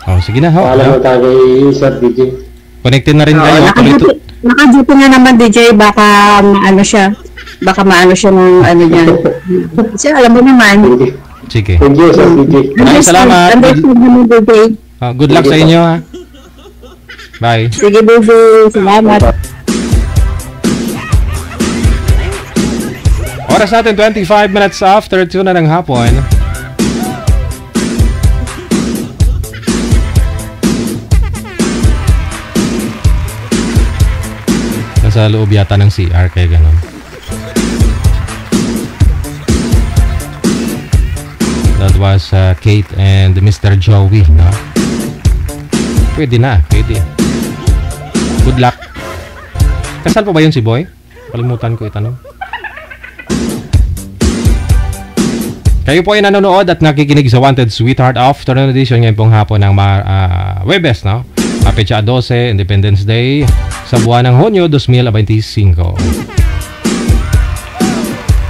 Oh, sige na. Paalam na tayo kay Sir DJ. Connected na rin kayo. Naka-duty na naman DJ, baka maano siya ng niya. Kasi alam mo naman. Sige. Thank you, Sir DJ. Maraming salamat. Good luck sa inyo ha. Bye. Sige, baby. Salamat. Oras natin 25 minutes after 2 na ng hapon. Nasa loob yata ng CR kaya ganun. That was Kate and Mr. Joey, no? Pwede. Good luck. Kasal pa ba yun si Boy? Kalimutan ko itanong. Kayo po ay nanonood at nakikinig sa Wanted Sweetheart Afternoon Edition ngayon pong hapon ng Webes, no? Pecha 12, Independence Day sa buwan ng Hunyo 2025.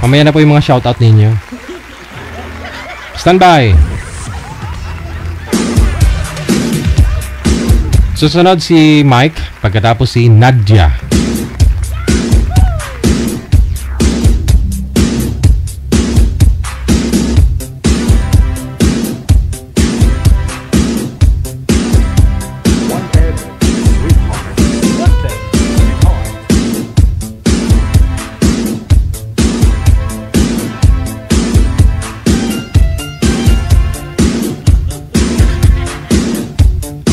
Mamaya na po yung mga shoutout ninyo. Standby. Susunod si Mike, pagkatapos si Nadia.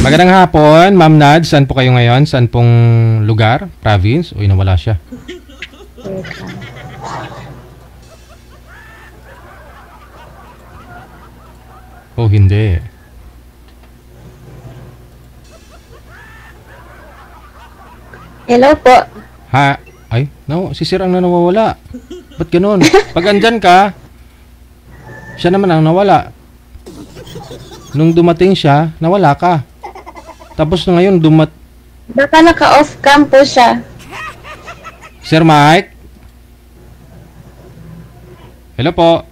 Magandang hapon, Ma'am Nad. Saan po kayo ngayon? Saan pong lugar? Province? Uy, nawala siya. Oh, hindi. Hello po. Ha? Ay, no, si Sir ang nawawala. Ba't ganun? Pag andyan ka, siya naman ang nawala. Nung dumating siya, nawala ka. Tapos na ngayon, Baka naka-off cam po siya. Sir Mike? Hello po?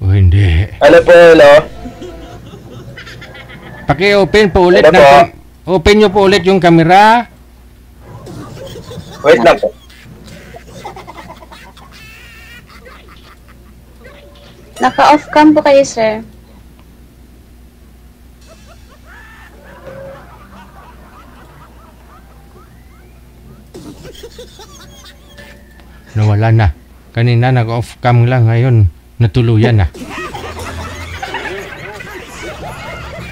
Oh, hindi. Ano po, hello? Paki-open po ulit. Hello po? Open nyo po ulit yung camera. Wait lang po. Naka-off cam po kayo, sir. Nawala na. Kanina nag-off cam lang, ngayon natuluyan na.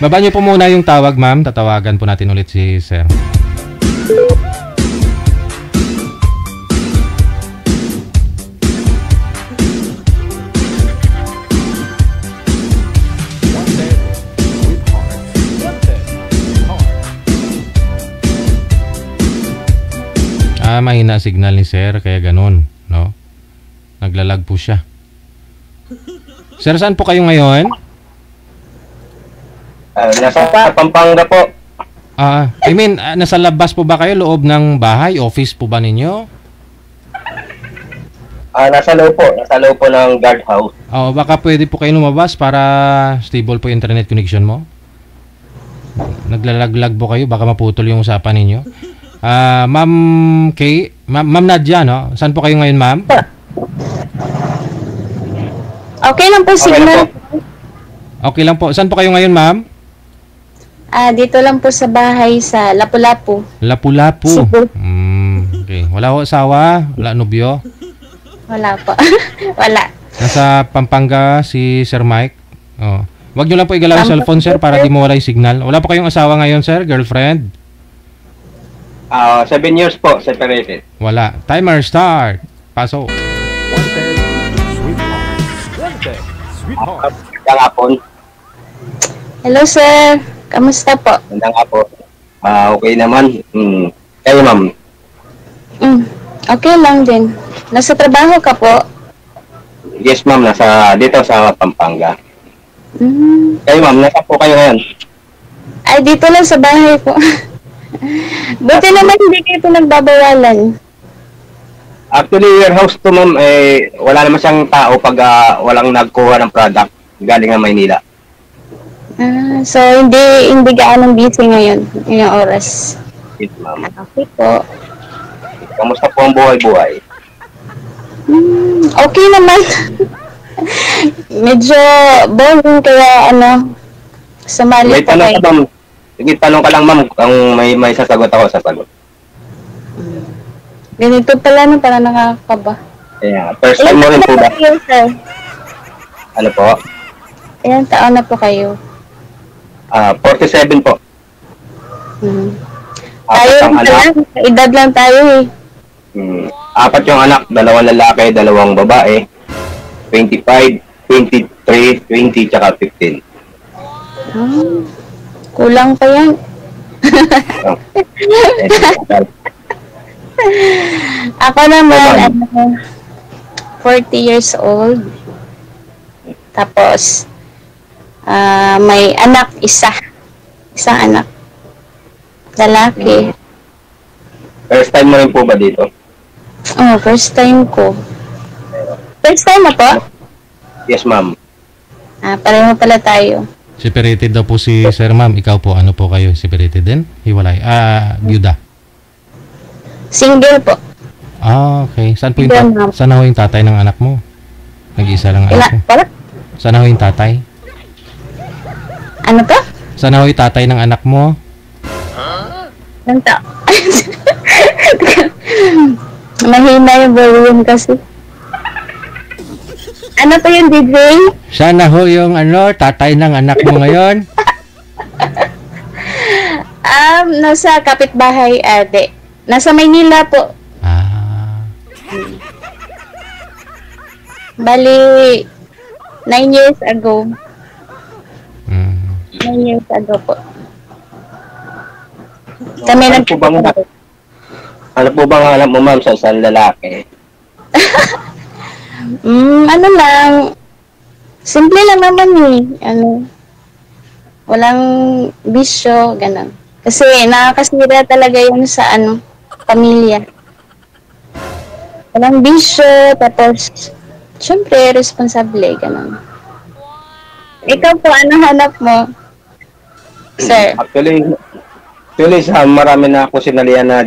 Baba niyo po muna yung tawag, ma'am. Tatawagan po natin ulit si sir. Mahina signal ni sir, kaya ganun, no? Naglalag po siya. Sir, saan po kayo ngayon? Nasa Pampanga po. Nasa labas po ba kayo? Loob ng bahay? Office po ba ninyo? Nasa loob po ng guardhouse. Baka pwede po kayo lumabas para stable po yung internet connection mo. Naglalaglag po kayo, baka maputol yung usapan ninyo. Ma'am Kay, Ma'am Nadia, no? Saan po kayo ngayon, ma'am? Okay lang po, signal. Okay lang po. Saan po kayo ngayon, ma'am? Dito lang po sa bahay sa Lapu-Lapu. Lapu-Lapu. Okay. Wala ho asawa? Wala nobyo? Wala po. Wala. Nasa Pampanga si Sir Mike. Wag nyo lang po igalaw yung cellphone, sir, para di mawala yung signal. Wala po kayong asawa ngayon, sir? Girlfriend? 7 years po, separated. Wala. Timer start. Paso. Magandang hapon. Hello, sir. Kamusta po? Magandang hapon. Okay naman. Kayo, ma'am? Okay lang din. Nasa trabaho ka po? Yes, ma'am. Dito sa Pampanga. Kayo, ma'am. Nasa po kayo ngayon? Ay, dito lang sa bahay po. Buti naman hindi kayo nagbabawalan. Actually, warehouse to, ma'am, wala naman siyang tao pag walang nagkuha ng product galing ng Maynila. So, hindi gaanong busy ngayon, yung oras. Yes, ma'am. Okay po. Kamusta po ang buhay-buhay? Okay naman. Medyo boring kaya sumali May pa tanong kayo. ka, ma'am. Sige, tanong ka lang, ma'am, kung may sasagot ako sa sagot. Ganito pala para nakakaba. Yeah. First time mo rin po ba? Kayo, sir? Ano po? Ilang taon na po kayo? 47 po. Tayo Apat ang anak. edad lang tayo eh. 4 yung anak, 2 lalaki, 2 babae. 25, 23, 20, tsaka 15. Kulang pa yan. Ako naman, 40 years old. Tapos, may anak, isang anak. Lalaki. First time mo rin po ba dito? First time ko. First time mo po? Yes, ma'am. Pareho pala tayo. Separated daw po si sir, ma'am. Ikaw po, ano po kayo? Separated din? Hiwalay? Byuda? Single po. Okay. Saan po yung saan ho yung tatay ng anak mo? Nag-iisa lang anak mo. Pala? Saan ho yung tatay? Ano po? Saan ho yung tatay ng anak mo? Nanta. Mahina yung volume kasi. Ano pa yung DJ? Sana ho yung tatay ng anak mo ngayon? Nasa kapitbahay, nasa Maynila po. Bali, 9 years ago. 9 years ago po. Kami Ano po bang alam mo, ma'am, sa isang lalaki? Ano lang, simple lang naman walang bisyo, ganun. Kasi nakakasira talaga yun sa pamilya. Walang bisyo, tapos, syempre, responsable, ganun. Ikaw po, ano hanap mo, sir? Actually, sa marami na ako sinalihan na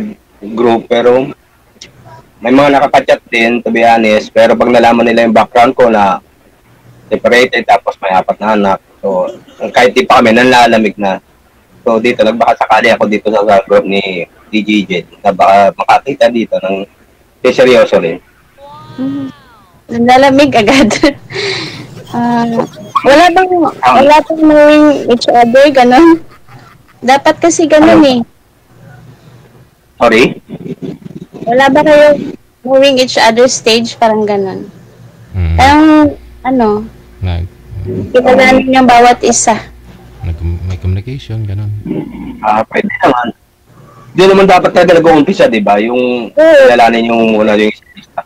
group, pero may mga nakaka-chat din, to be honest, pero pag nalaman nila yung background ko na separated, tapos may 4 na anak. So, kahit di pa kami, nanlalamig na. So, dito, nagbaka sakali ako dito sa group ni DJJ na baka makakita dito ng seryoso rin. Nalamig agad. Wala bang knowing each other, ganon? Dapat kasi ganon eh. Sorry? Wala ba kayo knowing each other stage, parang ganon? Parang, kilalanin yung bawat isa. May communication, ganun. Pwede naman. Hindi naman dapat talaga nag-uumpisa, di ba? Yung kilalanin yung muna yung isa.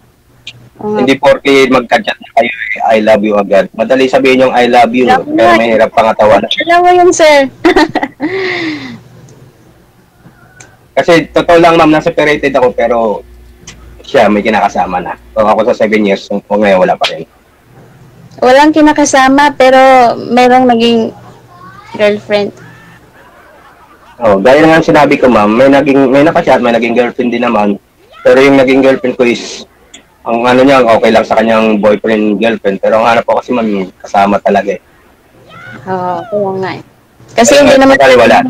Hindi porke magka-chat na kayo, I love you agad. Madali sabihin yung I love you, pero may hirap pangatawan. Alam mo yun, sir. Kasi totoo lang, ma'am, na-separated ako, pero siya may kinakasama na. So ako sa 7 years, kung ngayon wala pa rin. Walang kinakasama, pero merong naging girlfriend. Gaya nga sinabi ko, ma'am, may nakachat, may naging girlfriend din naman. Pero yung naging girlfriend ko is, ang ano niya, okay lang sa kanyang boyfriend, girlfriend. Pero ang hanap ko kasi, ma'am, kasama talaga eh. Kaya nga eh. Kasi hindi naman wala.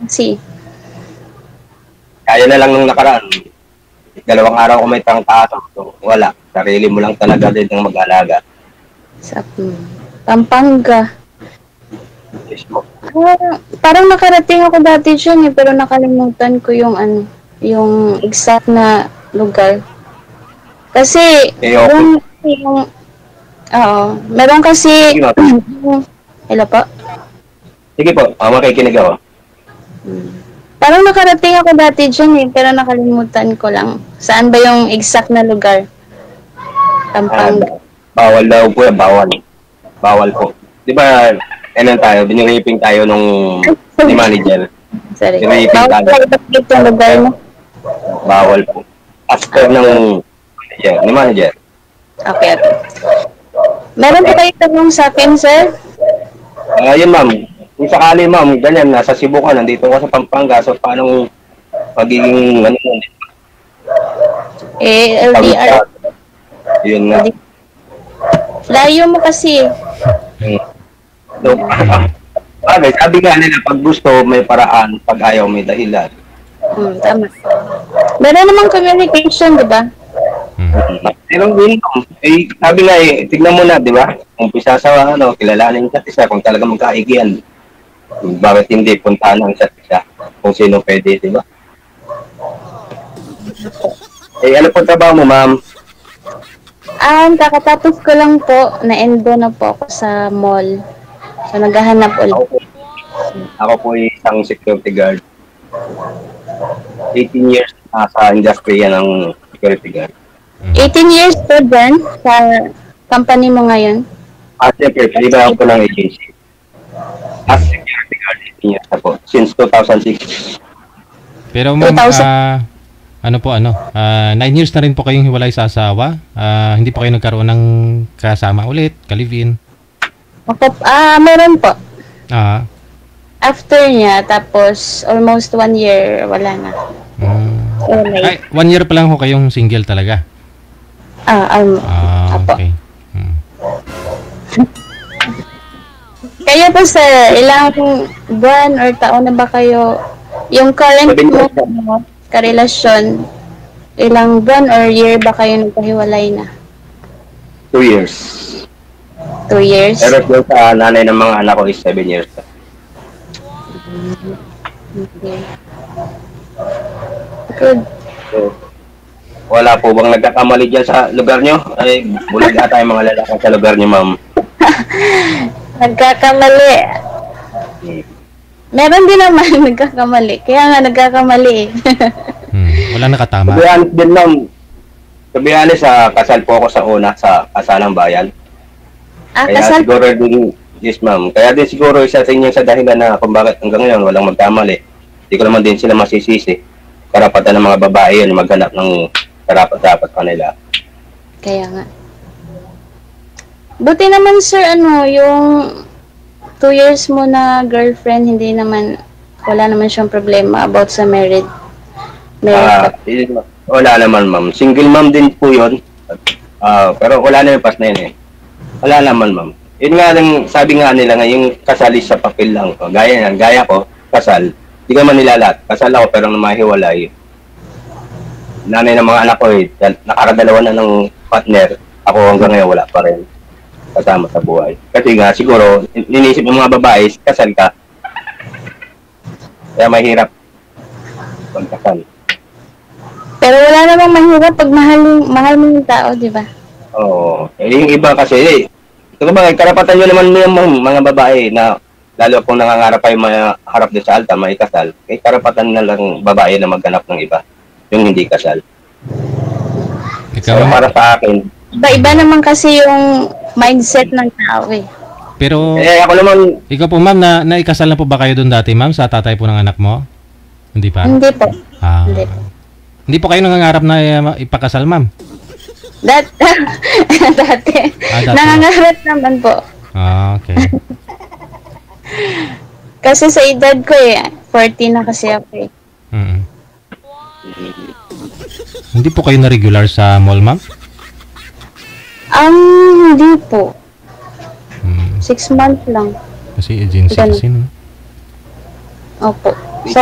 Kasi Kaya na lang nung nakaraan. 2 araw ko may trangkaso. So, wala. Sarili mo lang talaga din ang mag-alaga. sa Pampanga. Yes, mo. Parang nakarating ako dati dyan eh, pero nakalimutan ko yung yung exact na lugar. Kasi, meron kasi, hello po? Sige po, makikinig ako. Parang nakarating ako dati dyan eh, pero nakalimutan ko lang. Saan ba yung exact na lugar? Pampanga. Bawal daw po yan, bawal. Bawal po. Di ba, tayo, biniriping tayo nung ni manager. Sorry. Biniriping Bawal tayo. dito yung lugar mo? Bawal po. After ng manager. Okay. Meron pa kayo tanong sa akin, sir? Yun, ma'am. Kung sakali, ma'am, ganyan, nasa Cebu ka, nandito ka sa Pampanga, so paano magiging, LDR. Yun nga. Layo mo kasi. So, sabi nga nila, pag gusto, may paraan, pag ayaw, may dahilan. Tama. Meron namang communication, di ba? Pero din, sabi nga tignan mo na, di ba? Umpisa sa, kilalanin sa isa, kung talaga magkaigihan. Bakit hindi puntahan ng isa't isa? Kung sino pwede, di ba? Ano po trabaho mo, ma'am? Kakatapos ko lang po, na-endo na po ako sa mall. So, naghahanap ulit. Ako po isang security guard. 18 years sa industriya ng security guard. 18 years po dyan sa company mo ngayon? Siyempre, iba ako ng agency. As security guard, 18 years na po. Since 2006. Pero ma'am, 9 years na rin po kayong hiwalay sa asawa. Hindi pa kayo nagkaroon ng kasama ulit, kalivin. Meron po. After niya, tapos almost 1 year, wala na. Ay, 1 year pa lang ho kayong single talaga? Okay. Kayo po sir, ilang buwan or taon na ba kayo, yung current mo, karelasyon, ilang buwan or year ba kayo nagkahiwalay na? 2 years. 2 years? Pero sa nanay ng mga anak ko is 7 years. Okay. Good. So, wala po bang nagkakamali dyan sa lugar nyo? Ay, bulag ata yung mga lalaki sa lugar nyo, ma'am. Nagkakamali. Meron din naman nagkakamali. Kaya nga nagkakamali eh. Wala nakatama. To be honest din, ma'am. To be honest, kasal po ako sa una sa kasalang bayan. Kaya kasal? Siguro din, yes ma'am. Kaya din siguro isa sa inyo sa dahilan na kung bakit hanggang ngayon walang magkamali. Hindi ko naman din sila masisisi. Karapatan ng mga babae yan maghanap ng karapat-dapat kanila. Kaya nga. Buti naman sir, yung 2 years mo na girlfriend, wala naman siyang problema about sa married. Wala naman, ma'am. Single mom din po yun. Pero wala na yung pas na yun eh. Wala naman, ma'am. Yun nga lang, sabi nga nila nga, yung kasal is sa papel lang. O, gaya yan, gaya ko, kasal. Hindi ka man nilalat. Kasal ako pero namahiwalay. Nanay ng mga anak ko nakakadalawa na ng partner. Ako hanggang ngayon wala pa rin kasama sa buhay. Kasi nga, siguro, ninisip ng mga babae, kasal ka. Kaya mahirap pagkasal. Pero wala namang mahirap pag mahal mo yung tao, di ba? Oo. Yung iba kasi, karapatan nyo naman yung mga babae na lalo kung nangangarap kayo harap din sa altar, may kasal, karapatan na lang babae na maghanap ng iba, yung hindi kasal. Ikaw, So, para sa akin, Iba naman kasi yung mindset ng tao eh. pero ako naman, ikaw po ma'am, naikasal na po ba kayo doon dati ma'am sa tatay po ng anak mo? Hindi pa? Hindi po. Ah. Hindi. Hindi po kayo nangangarap na ipakasal ma'am? Dati. Dati. Nangangarap naman po. Ah, okay. Kasi sa edad ko 40 na kasi ako Mm. Hindi po kayo na regular sa mall ma'am? Hindi po. 6 months lang. Kasi agency kasi no? Opo. So,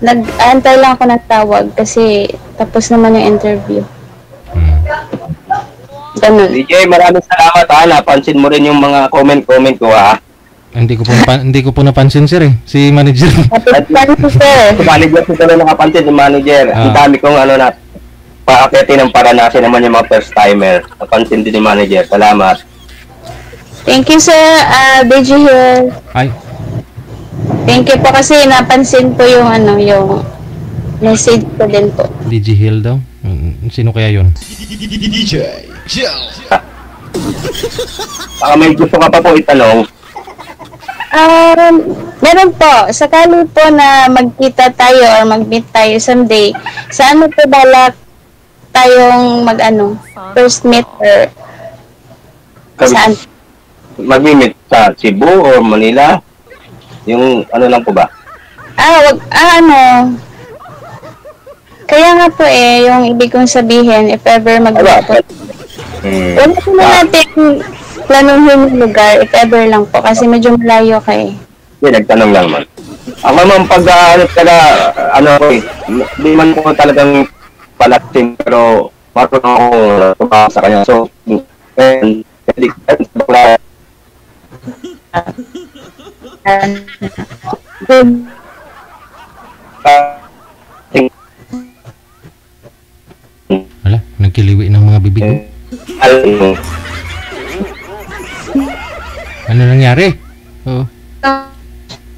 nag-aantay lang ako ng tawag kasi tapos naman yung interview. Ganun. DJ, maraming salamat napansin mo rin yung mga comment ko Hindi ko po napansin sir si manager. Si manager ko na nakapansin, si manager. Ang dami kong paakete ng Paranaque naman yung mga first timer. Napansin din ni manager. Salamat. Thank you sir, BG Hill. Ay. Thank you po kasi napansin po yung yung message ko din po. DJ Hill daw? Sino kaya yun? DJ Hill. Baka may gusto ka pa po itanong. Meron po. Sakali po na magkita tayo or mag-meet tayo someday, saan mo po balak tayong first meet or saan? Mag-meet sa Cebu or Manila? Yung lang po ba? Kaya nga po yung ibig kong sabihin, if ever mag-meet po. Wala po na natin planuhin yung lugar, if ever lang po, kasi medyo malayo ka Hindi, nagtanong lang man. Ako naman pag hindi man po talagang palating, pero marunong ako tumawag sa kanya. So, Wala, nagkiliwi ng mga bibig mo. Ano nangyari? Oo.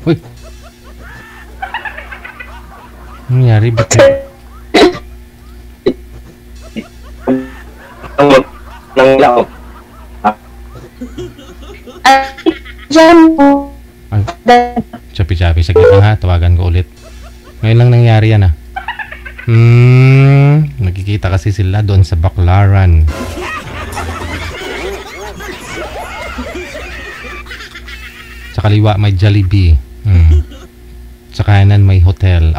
Uy. Ano nangyari? Bakit? Chapi-chapi. Saglit lang ha. Tawagan ko ulit. Ngayon lang nangyari yan Nakikita kasi sila doon sa Baclaran. Sa kaliwa may Jollibee. Sa kanan may hotel.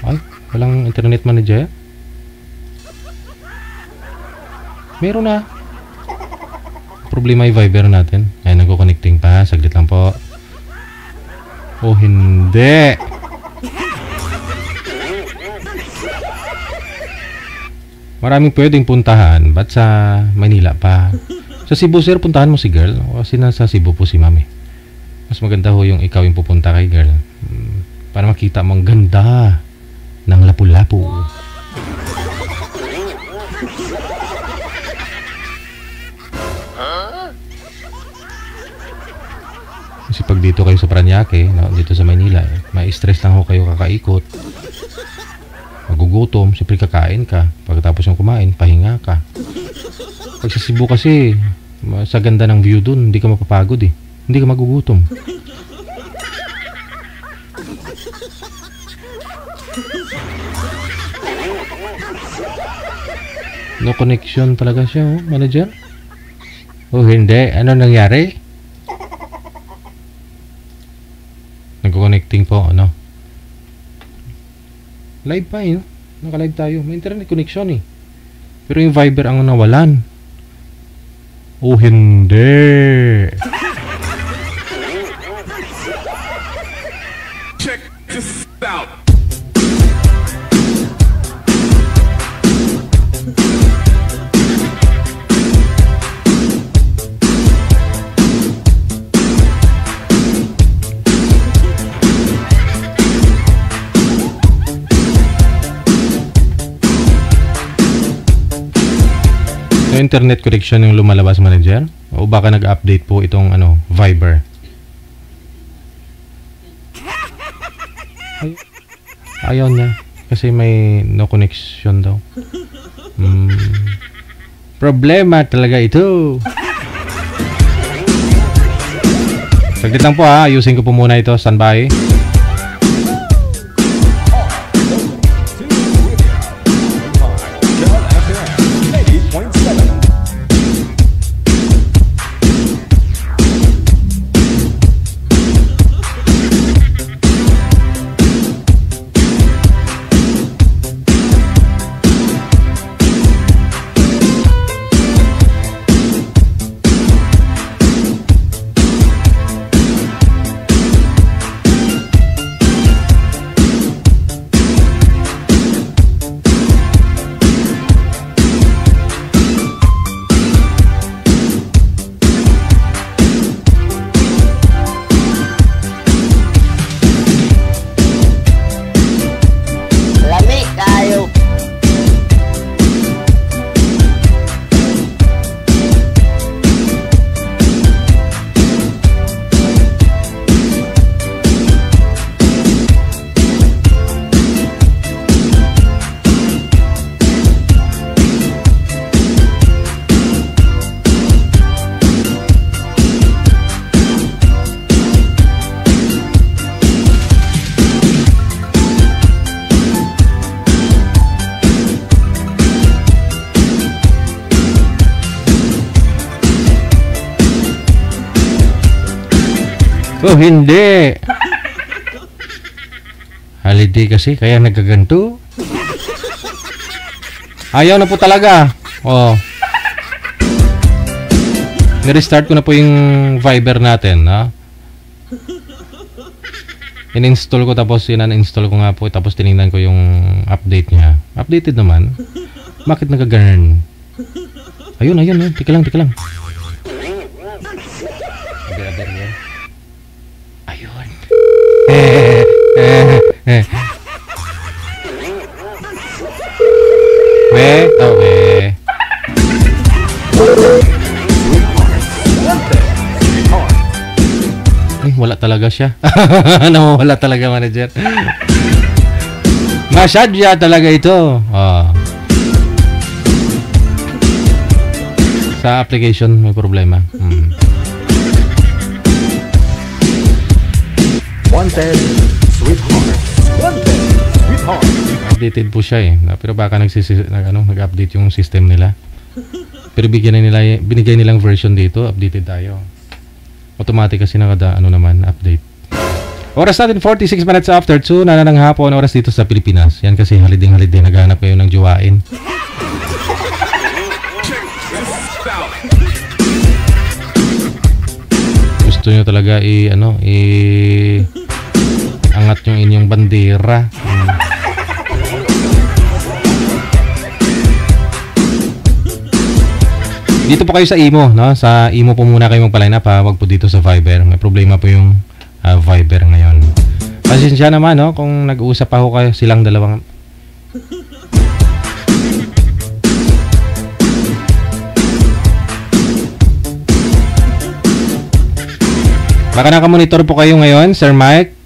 Ay, walang internet manager? Meron na. Problema yung Viber natin. Ay, nagko-connecting pa. Saglit lang po. Hindi. Maraming pwedeng puntahan. Ba't sa Manila pa? Sa Cebu, sir, puntahan mo si girl. Kasi nasa Cebu po si mami. Mas maganda ho yung ikaw yung pupunta kay girl. Para makita mong ganda ng Lapu-Lapu. Kasi pag dito kayo sa Paranaque, dito sa Manila, may stress lang ho kayo kakaikot. Magugutom, siyempre kakain ka. Pagkatapos ng kumain, pahinga ka. Pag sa Cebu kasi, sa ganda ng view dun, hindi ka mapapagod Hindi ka magugutom. No connection talaga siya, manager? Hindi. Ano nangyari? Nagko-connecting po, Live pa Naka-live tayo. May internet connection Pero yung Viber ang nawalan. Oh, hindi. Check this out. So, internet connection yung lumalabas, manager? O baka nag-update po itong Viber? Ayaw niya. Kasi may no connection daw. Problema talaga ito. Saglit lang po ha. Ayusin ko po muna ito. Standby. Oh, hindi. Holiday kasi, kaya nagkaganto. Ayaw na po talaga. Oh. Nirestart ko na po yung Viber natin, ha? In-install ko, tapos in-uninstall ko nga po, tapos tinignan ko yung update niya. Updated naman. Bakit nagkaganon? Ayun. Tika lang. Ayun. Wala talaga siya. Nawawala talaga, manager. Masadya talaga ito. Sa application may problema. Wanted, sweetheart. Wanted, sweetheart. Updated po siya pero baka nag-update yung system nila. Pero binigay nilang version dito, updated tayo. Automatic kasi naman, update. Oras natin 46 minutes after 2 na ng hapon, oras dito sa Pilipinas. Yan kasi holiday, naghahanap kayo ng jowain. Gusto nyo talaga angat yung inyong bandera. Dito po kayo sa Imo, no? Sa Imo po muna kayo magpa-line up, ha? Wag po dito sa Viber. May problema po yung Viber ngayon. Pasensya naman, no? Kung nag-uusap pa ho kayo silang dalawang. Baka nakamonitor po kayo ngayon, Sir Mike,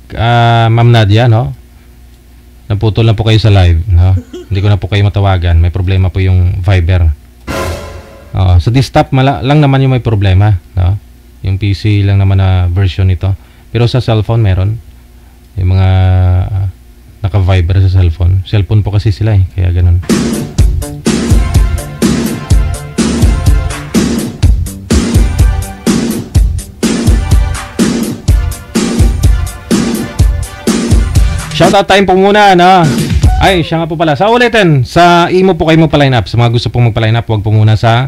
Ma'am Nadia, no? Naputol na po kayo sa live, no? Hindi ko na po kayo matawagan. May problema po yung Viber. Sa desktop lang naman yung may problema, no? Yung PC lang naman na version nito. Pero sa cellphone meron. Yung mga naka-Viber sa cellphone. Cellphone po kasi sila kaya ganun. Shoutout time po muna, no? Ay, siya nga po pala. Sa ulitin, sa imo po kayo magpa-line up. Sa mga gusto pong magpa-line up, huwag po muna sa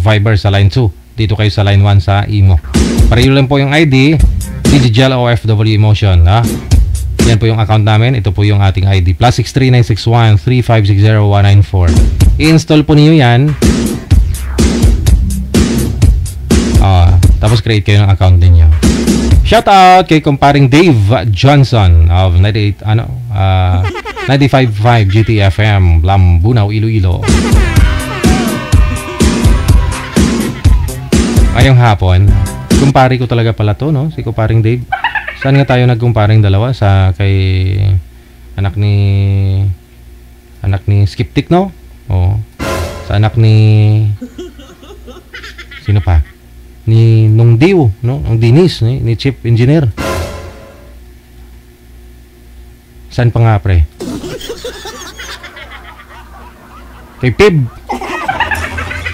Viber sa line 2. Dito kayo sa line 1 sa imo. Pareho lang po yung ID, DJGel OFW Emotion. Ha? Yan po yung account namin. Ito po yung ating ID. +63 961 3560 194. I-install po niyo yan. Tapos create kayo ng account ninyo. Shout out kay kumparing Dave Johnson of 95.5 GTFM, Lambunaw, Iloilo. Ngayong hapon, kumpari ko talaga pala to, no? Si kumparing Dave. Saan nga tayo nagkumparing dalawa? Sa kay anak ni Skiptik, no? Oh. Sa anak ni sino pa? Ni Nung Diw, no? Ang Dinis, ni Chief Engineer. Saan pa nga, pre? Kay Pib.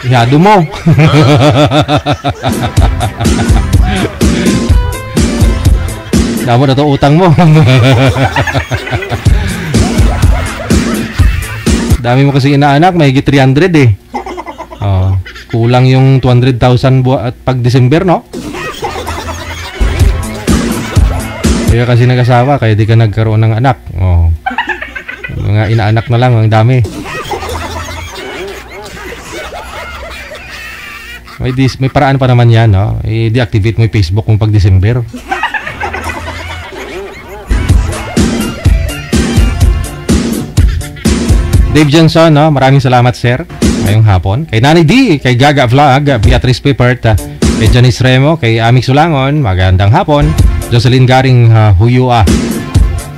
Yado mo. Damo na to utang mo. Dami mo kasi inaanak, may 300 eh. Oh. Kulang yung 200,000 at pag December, no? Kaya kasi nag-asawa, kaya di ka nagkaroon ng anak. Oh. Mga inaanak na lang, ang dami. May paraan pa naman yan, no? I-deactivate mo yung Facebook kung pag December. Dave Johnson, no? Maraming salamat, sir. Ngayong hapon. Kay Nani D, kay Gaga Vlog, Beatrice Pipert, kay Janice Remo, kay Amik Sulangon, magandang hapon. Jocelyn Garing Huyua.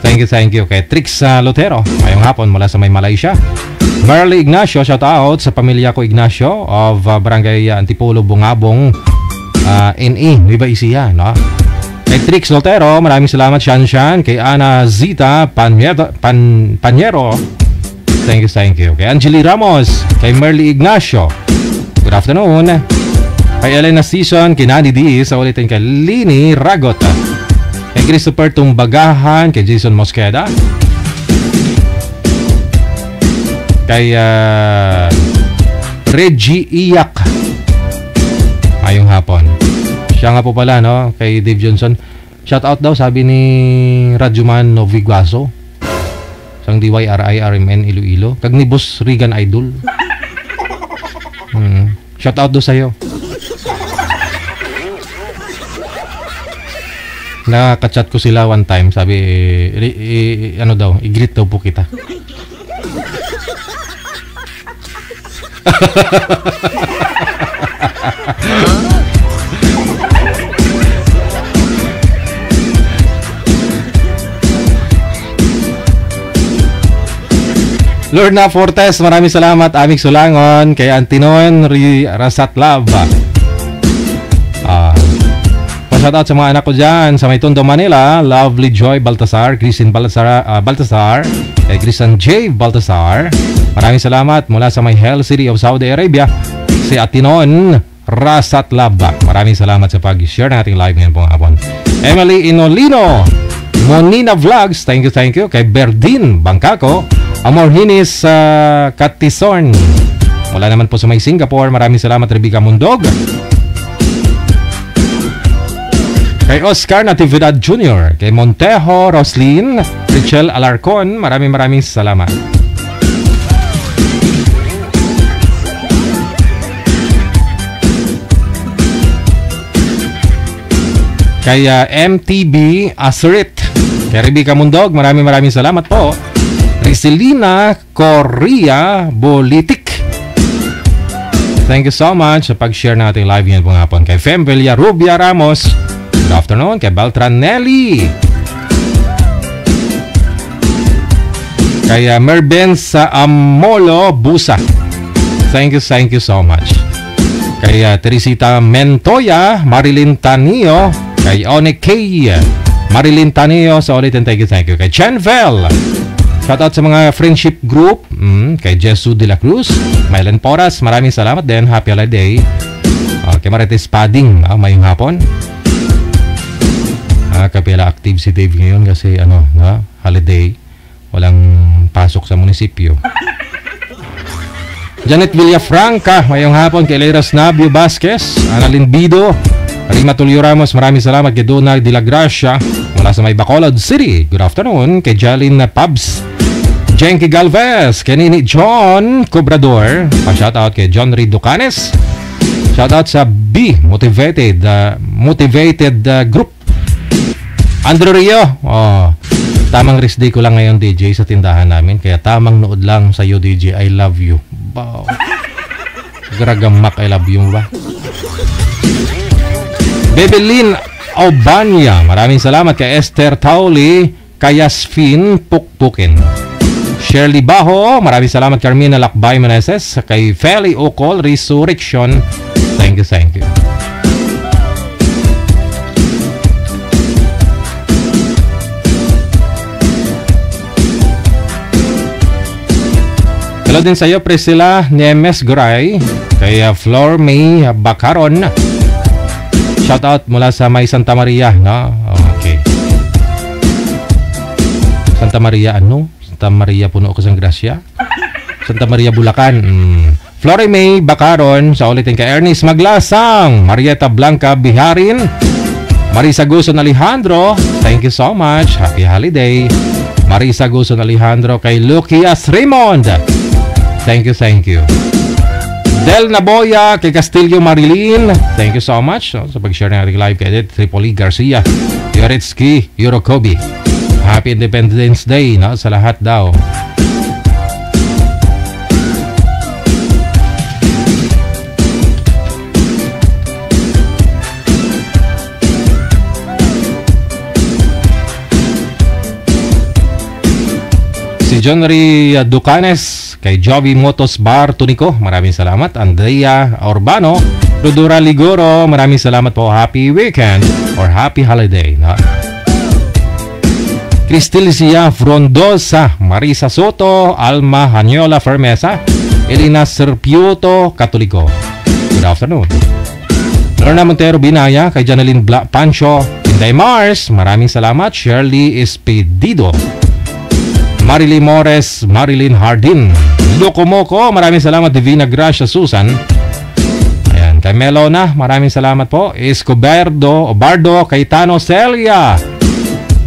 Thank you. Kay Trix Lotero, ngayong hapon mula sa may Malaysia. Merly Ignacio, shout out sa pamilya ko Ignacio of Barangay Antipolo, Bungabong, NE, Nueva Ecija, no? Kay Trix Lotero, maraming salamat. Shanshan, kay Ana Zita Panyero. Thank you. Kay Angeli Ramos, kay Merly Ignacio. Good afternoon. Kay Elena Season, kay Nani D, sa ulitin kay Lini Ragot. Kay Christopher Tumbagahan, kay Jason Mosqueda. Kay Reggie Iyak. Ayong hapon. Siya nga po pala, no? Kay Dave Johnson. Shout out daw, sabi ni Rajuman Noviguaso. Sang DYRIRMN Iloilo. Kag ni Boss Regan Idol. Shout out do sa'yo. Nakaka-chat ko sila one time. Sabi, ano daw, i-greet daw po kita. Lorna Fortes, maraming salamat. Amik Sulangon, kay Antinon Rasatlab. Pa-shoutout sa mga anak ko dyan sa may Tondo, Manila. Lovely Joy Baltasar, Christine Baltasar, kay Christian J. Baltasar. Maraming salamat mula sa may Hell City of Saudi Arabia, si Atinon Rasatlab. Maraming salamat sa pag-share ng ating live ngayon pong hapon. Emily Inolino, Monina Vlogs, thank you. Kay Berdin Bangkako, Amorhinis Katison, wala naman po sa may Singapore. Maraming salamat. Rebecca Mundog, kay Oscar Natividad Jr., kay Montejo Roslin, Richel Alarcon, maraming salamat. Kay MTB Asurit, kay Rebecca Mundog, maraming salamat po. Riselina Correa Bolitik, thank you so much sa pag-share natin live yan pong hapon. Kay Fem Villarubia Ramos, good afternoon. Kay Beltran Nelly, kay Merben sa Amolo Busa, thank you so much. Kay Teresita Mentoya, Marilyn Tanio, kay One K, Marilyn Tanio sa ulitin, thank you. Kay Chenvel, shout out sa mga friendship group, kay Jesu de la Cruz, Mylan Poras, maraming salamat din. Happy holiday. Kay Marites Pading, mayong hapon. Kapila active si Dave ngayon kasi holiday. walang pasok sa munisipyo. Janet Villafranca, mayong hapon kay Leiras Nabio Vasquez, Annalyn Bido, Rima Tulio Ramos, maraming salamat kay Donald de la Gracia mula sa may Bacolod City. Good afternoon kay Jalin Pabs, Jenky Galvez, kay Nini John Cobrador, pa-shoutout kay John Reed Ducanes, shoutout sa B Motivated Group, Andrew Rio. Tamang rest day ko lang ngayon, DJ, sa tindahan namin, kaya tamang nood lang sa iyo, DJ. I love you. Wow. Garagamak, I love you ba? Bebelin Aubania, maraming salamat kay Esther Tauli, kay Yasfin Pukpukin, Shirley Baho, maraming salamat Carmina Lakbay Meneses, kay Feli Ocol Resurrection. Thank you, thank you. Hello din sa iyo, Priscilla Niemes Goray, kay Flor May Bacaron. Shoutout mula sa may Santa Maria, no? Okay. Santa Maria ano? Santa Maria Puno ko sang Gracia. Santa Maria Bulacan. Flor May Bacaron, sa ulitin kay Ernest Maglasang, Marieta Blanca Biharin, Marisa Guson Alejandro. Thank you so much. Happy holiday. Marisa Guson Alejandro, kay Lucias Raymond. Thank you, thank you. Del Naboya, kay Castillo Marilyn. Thank you so much sa pag-share ng ating live kay Edith Tripoli Garcia, Yoritsky Yorokobi. Happy Independence Day, no? Sa lahat daw. Si John Ray Ducanes, kay Jovi Motos Bar Tunico, maraming salamat. Andrea Urbano, Dudura Ligoro, maraming salamat po. Happy weekend or happy holiday, no? Cristilcia Frondosa, Marisa Soto, Alma Hanyola Fermesa, Elina Serpiuto Katoliko. Good afternoon. Lorna Montero Binaya, kay Janeline Pancho, Inday Mars, maraming salamat. Shirley Espedido, Marilyn Mores, Marilyn Hardin, Locomoco, maraming salamat. Divina Gracia Susan. Ayan, kay Melona, maraming salamat po. Escobardo, Obardo, kay Tano Celia,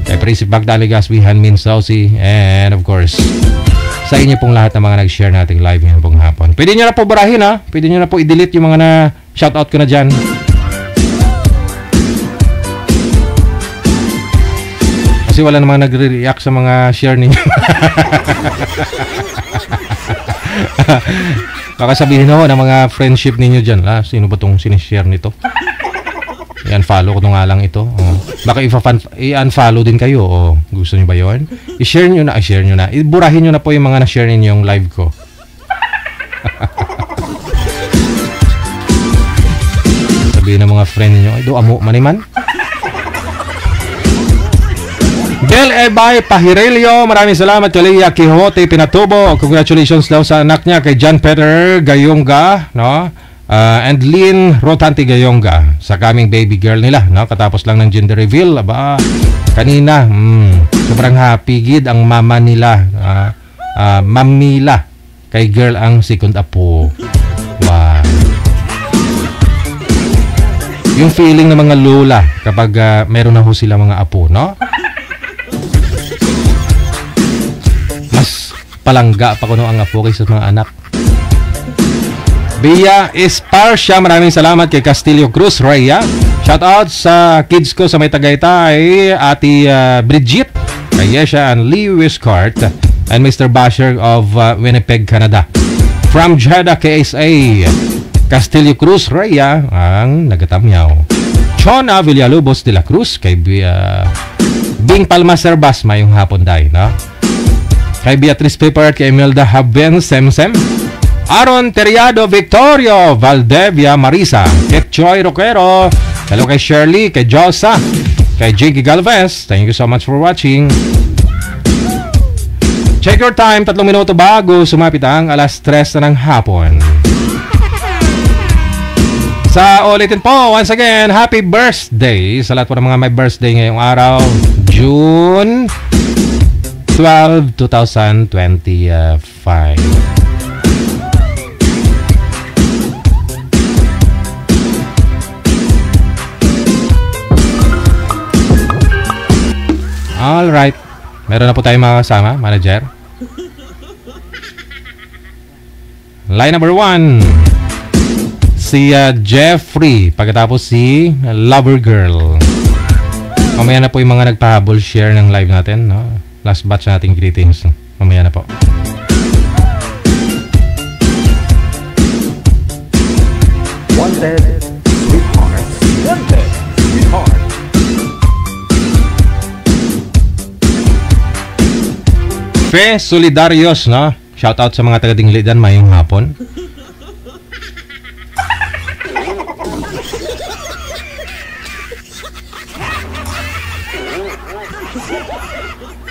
kay Princip Bagdali Gasbihan Min Sausi, and of course, sa inyo pong lahat ng mga nag-share nating live ngayon pong hapon. Pwede nyo na po barahin, ha? Pwede nyo na po i-delete yung mga na-shoutout ko na dyan. Kasi wala namang nagre-react sa mga share ninyo. Baka sabihin ho ng mga friendship ninyo dyan, sino ba itong sinishare nito? I-unfollow ko nga lang ito. Baka i-unfollow din kayo. Gusto nyo ba yun? I-share nyo na. Iburahin nyo na po yung mga na-share ninyo yung live ko. Sabihin ng mga friend ninyo, ay do amo maniman. Del Ebay Pahirelio, maraming salamat kay Leia Quixote Pinatubo. Congratulations daw sa anak niya kay John Peter Gayonga, no? And Lynn Rotante Gayonga sa coming baby girl nila, no? Katapos lang ng gender reveal, kanina. Sobrang happy gid ang mama nila, Mamila, kay girl ang second apo. Wow. Yung feeling ng mga lola kapag meron na ho sila mga apo, no? Mas palangga pa kuno ang apo kaysa mga anak. Bia Esparcia, maraming salamat kay Castillo Cruz Raya. Shout out sa kids ko sa may Tagaytay, Ate Bridget, kay Yesha and Lee Wiscart, and Mr. Basher of Winnipeg, Canada. From Jeddah, KSA, Castillo Cruz Raya ang nagatamyaw. Chona Villalobos de la Cruz, kay Bing Palma Serbas, mayong hapon day, no? Kay Beatrice Pepper, kay Imelda Haben Semsem, Aaron Teriado Victorio Valdevia Marisa, kay Choy Roquero, hello kay Shirley, kay Josa, kay Jiggy Galvez. Thank you so much for watching. Check your time, 3 minuto bago sumapit ang alas 3 na ng hapon. Sa ulitin po, once again, happy birthday sa lahat po ng mga may birthday ngayong araw, June 12, 2025. Alright. Meron na po tayong mga kasama, manager. Line number 1. Si Jeffrey. Pagkatapos si Lover Girl. Mamaya na po yung mga nagpahabol share ng live natin. No? Last batch nating greetings. Mamaya na po. Wanted, sweetheart. Wanted, sweetheart. Fe Solidarios, no? Shoutout sa mga taga-Dinglidan, mayong hapon.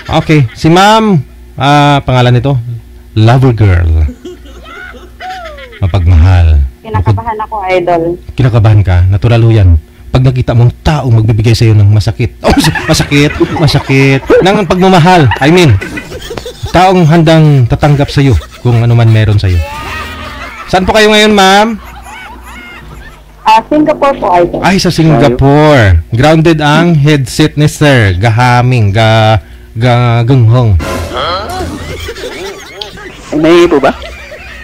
Okay, si ma'am, pangalan nito, Lover Girl. Mapagmahal. Kinakabahan ako, idol. Kinakabahan ka? Natural ho yan. Pag nakita mong taong magbibigay sa'yo ng masakit. Oh, masakit. Nang pagmamahal. I mean, taong handang tatanggap sa'yo kung ano man meron sa'yo. Saan po kayo ngayon, ma'am? Singapore po, idol. Ay, sa Singapore. Grounded ang headset ni sir. Gahaming, ganghong. May po ba?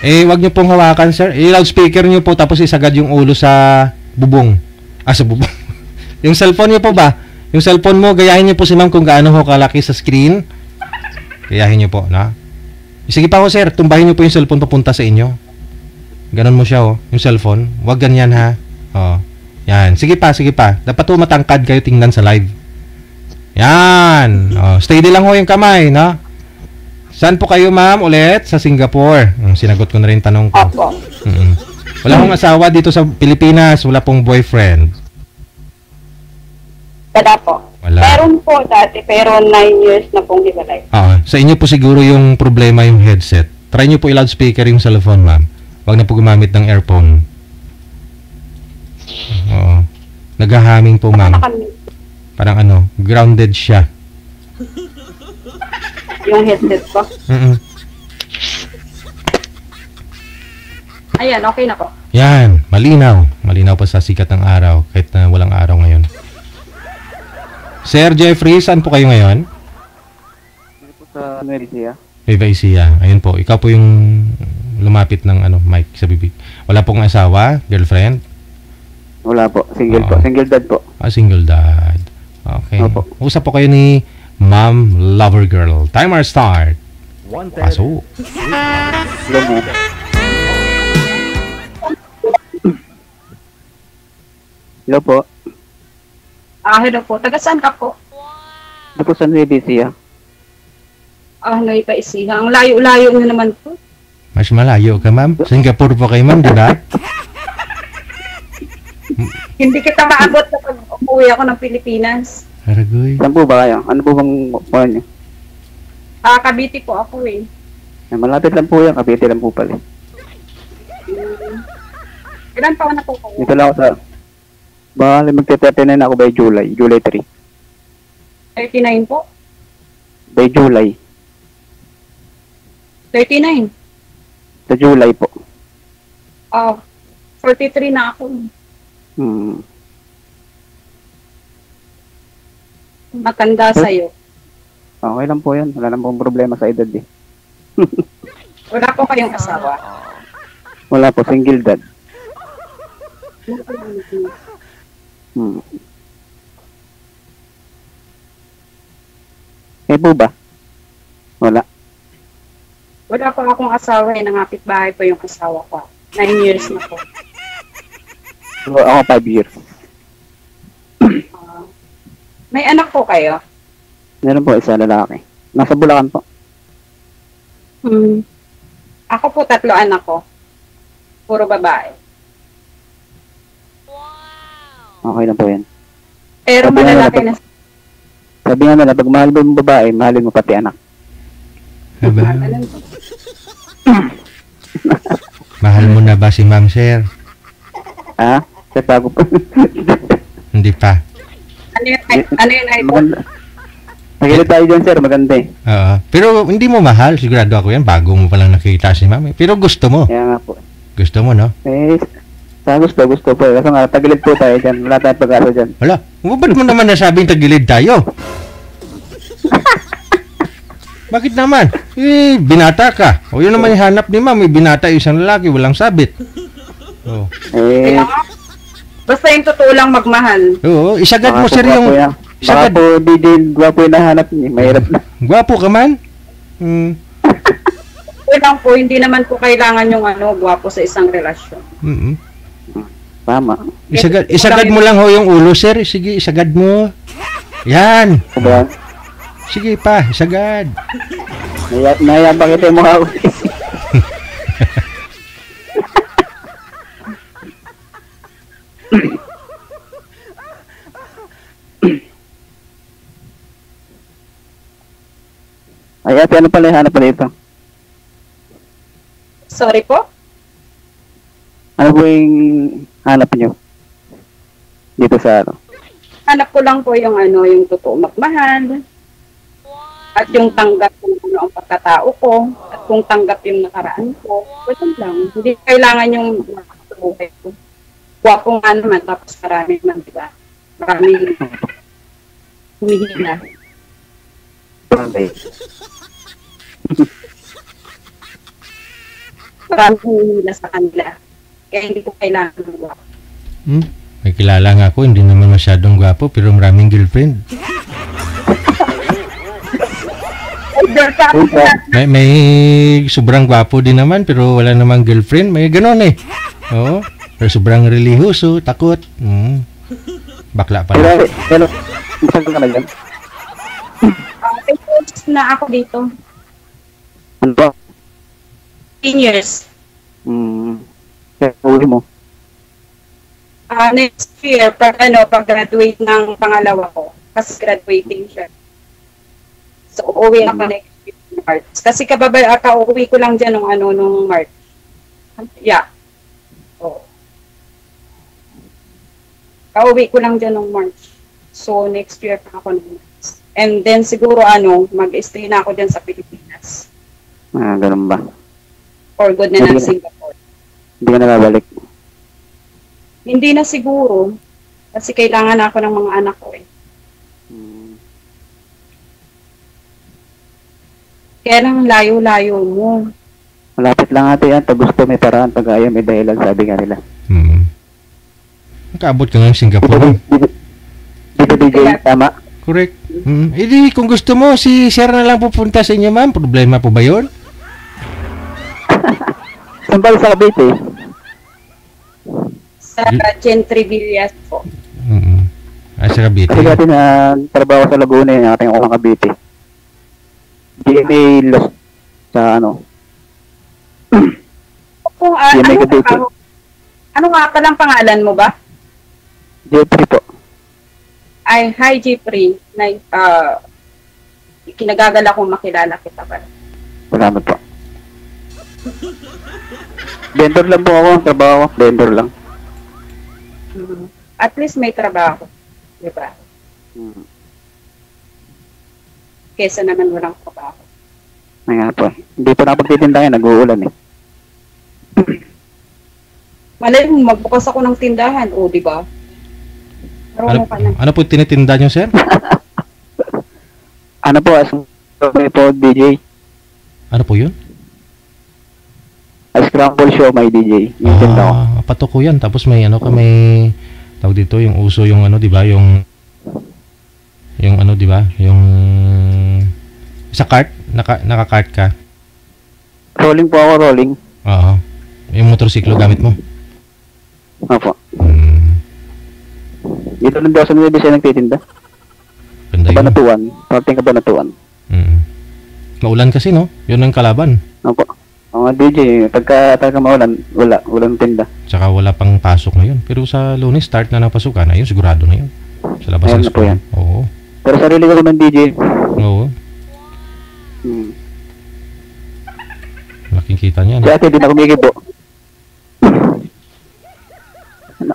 Wag niyo pong hawakan, sir. I-loudspeaker niyo po tapos isagad yung ulo sa bubong. Sa bubong. Yung cellphone niyo po ba? Yung cellphone mo, gayahin niyo po si ma'am kung gaano ho kalaki sa screen. Gayahin niyo po, na? Sige pa ho, sir. Tumbahin niyo po yung cellphone papunta sa inyo. Ganon mo siya, oh. Yung cellphone. Wag ganyan, ha? Oh. Yan. Sige pa. Dapat ho matangkad kayo tingnan sa live. Yan. Oh. Steady lang ho yung kamay, na? Saan po kayo, ma'am, ulit? Sa Singapore. Sinagot ko na rin tanong ko. Opo. Wala akong asawa dito sa Pilipinas. Wala pong boyfriend. Wala po. Wala. Meron po dati, pero 9 years na pong hiwalay. Sa inyo po siguro yung problema yung headset. Try nyo po i-loudspeaker yung cellphone, ma'am. Huwag na po gumamit ng earphone. Oo. Naghahaming po, ma'am. Parang grounded siya. Yung headset ko. Ayan, okay na po. Yan, malinaw. Malinaw pa sa sikat ng araw kahit na walang araw ngayon. Sir Jeffrey, saan po kayo ngayon? Sa Nueva Ecija. Nueva Ecija. Ayun po, ikaw po yung lumapit ng mic sa bibig. Wala pong asawa, girlfriend? Wala po. Single po. Single dad po. Single dad. Okay. Opo. Usap po kayo ni Ma'am Lover Girl. Timer start. Wanted, Paso. Hello mo. Hello po. Hello po. Taga saan ka po? Ito po sa Nueva Ecija. Nueva Ecija. Ang layo-layo nyo naman po. Mas malayo ka, ma'am. Singapore po kayo, ma'am, di ba? Hindi kita maabot kapag umuwi ako ng Pilipinas. Haragoy. Saan po ba kayo? Ano po bang kuha nyo? Cavite po ako eh. Malapit lang po yan. Cavite lang po pala. Ilan pa na po kayo? Dito lang ako sa... Baka magte-39 ako by July. July 3. 39 po? By July. 39? Sa July po. 43 na ako. Matanda sa'yo. Okay lang po yan. Wala nang pong problema sa edad eh. Wala po kayong asawa? Wala po. Single dad. Eh po ba? Wala. Wala po akong asawa eh. Nangapit bahay po yung asawa ko. 9 years na po. So, ako 5 years. May anak po kayo? Meron po isa lalaki. Nasa Bulacan po. Ako po 3 anak ko. Puro babae. Okay na po yan. Pero malalaki na. Sabi nga nila, pag mahal mo yung babae, mahalin mo pati anak. Mahal mo na ba si Ma'am Sir? Sa bago po. Hindi pa. Ano yun, idol? Magilid tayo dyan, sir. Maganda eh. Pero hindi mo mahal. Sigurado ako yan. Bago mo palang nakikita si mami. Pero gusto mo. Kaya nga po. Gusto mo, no? Eh, sa gusto po. Kasi nga, tagilid po tayo dyan. Wala tayong pag-asa dyan. Wala. Ba't mo naman nasabing tagilid tayo? Bakit naman? Eh, binata ka. O yun naman yung hanap ni ma'am. May binata isang lalaki. Walang sabit. Oh. Eh, Basta yung totoo lang magmahal. Oo, isagad mo sir yung... Baka po, DJ, gwapo yung nahanap niya. Mahirap na. Gwapo ka man? Okay lang po, hindi naman po kailangan yung gwapo sa isang relasyon. Tama. Isagad mo lang ho yung ulo, sir. Sige, isagad mo. Yan. Sige pa, isagad. Nayabang ito yung mukha ko. Ay, ate, ano pala yung hanap pala ito? Sorry po? Ano po yung hanap nyo? Dito sa Hanap ko lang po yung yung totoo magmahal. At yung tanggap kung ano ang pagkatao ko. At kung tanggap yung nakaraan ko. Pwede lang. Hindi kailangan yung buhay ko. Gwapo nga naman, tapos marami naman, diba? Marami humihina. Okay. Marami humihina sa kanila. Kaya hindi ko kailangan ng gwapo. May kilala nga ako, hindi naman masyadong gwapo, pero maraming girlfriend. May sobrang gwapo din naman, pero wala namang girlfriend. May ganon eh. Oo. Pero sobrang relihiyoso, takot. Bakla pala. Pero, masag ka na dyan? Na ako dito. Ano ba? 10 years. Kaya uwi mo? Next year, pag graduate ng pangalawa ko. Kasi graduating siya. So, uuwi ako next year, March. Kasi kauwi ko lang dyan nung March. Yeah. Oh. Kauwi ko lang dyan nung March. So, next year pa ako ng March. And then, siguro mag-stay na ako dyan sa Pilipinas. Ganun ba? For good na ng Singapore. Hindi ka nakabalik? Hindi na siguro. Kasi kailangan ako ng mga anak ko eh. Kaya lang layo-layo mo. Malapit lang ate yan. Pag gusto may paraan, pag ayaw may dahilan, sabi nga nila. Nakaabot ka ng Singapore. Dito DJ, tama? Correct. Hindi, kung gusto mo, si Sir na lang pupunta sa inyo, ma'am. Problema po ba yun? Saan ba sa Cavite? Sa Gentry Villas po. Sa Cavite. Kasi natin trabaho sa Laguna yung ating ukang Cavite. GMA Lost sa Ano nga palang pangalan mo ba? Jeffrey po. Ay, hi Jeffrey. Kinagagala kong makilala kita ba? Salamat po. Vendor lang po ako. Trabaho ko. Vendor lang. At least may trabaho. Diba? Kesa naman walang trabaho. Ay nga po. Hindi po napagtitinda ngayon. Nag-uulan eh. Malay mo, magbukas ako ng tindahan. O, diba? Ano po tinitinda nyo, sir? Ano po? Po, DJ. Ano po yun? Scramble show, may DJ. Yung tinda ko. Patok ko yan. Tapos may may tawag dito, yung uso, yung di ba? Yung di ba? Yung sa cart, naka-cart ka. Rolling po ako, rolling. Oo. Yung motorsiklo gamit mo? Opo. Dito lang daw sa mga design nagtitinda. Ganda yun. Kabanatuan. Parting Kabanatuan. Maulan kasi, no? Yun ang kalaban. Opo. Mga DJ, pagka maulan, walang tinda. Tsaka wala pang pasok ngayon. Pero sa Lunes, start na ng pasukan. Ayun, sigurado na yun. Sa labas ng school. Yan. Oo. Pero sarili ko naman DJ. Oo. Laking kita niyan. Si ate, di na kumikibo.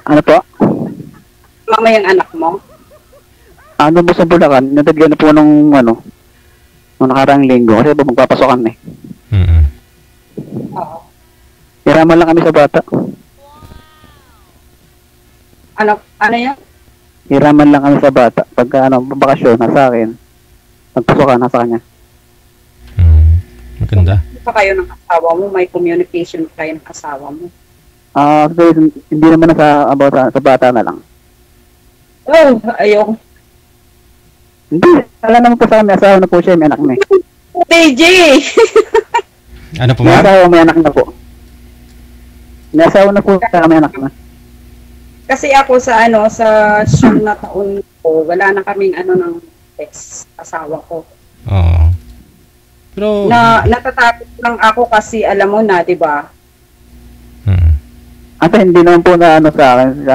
Ano po? Mama yung anak mo? Ano mo sa Bulacan, natagyan na po nung ano, nung nakaraang linggo, kasi po magpapasokan eh. Iraman lang kami sa bata. Ano yan? Iraman lang kami sa bata. Pagka ano, bakasyon, nasa akin. Pagpasokan, nasa kanya. Maganda. Hindi pa kayo ng asawa mo, may communication pa kayo ng asawa mo. Actually, hindi naman sa bata na lang. Oh, ayoko. Hindi, wala naman po sa kami, asawa na po siya, may anak na eh. DJ! Ano po, May ma'am? asawa, may anak na po. May asawa na po sa may anak na. Kasi ako sa siyam na taon ko, wala na kaming ng asawa ko. Oo. Pero... Natatakot lang ako kasi alam mo na, di ba? At hindi naman po na sa akin,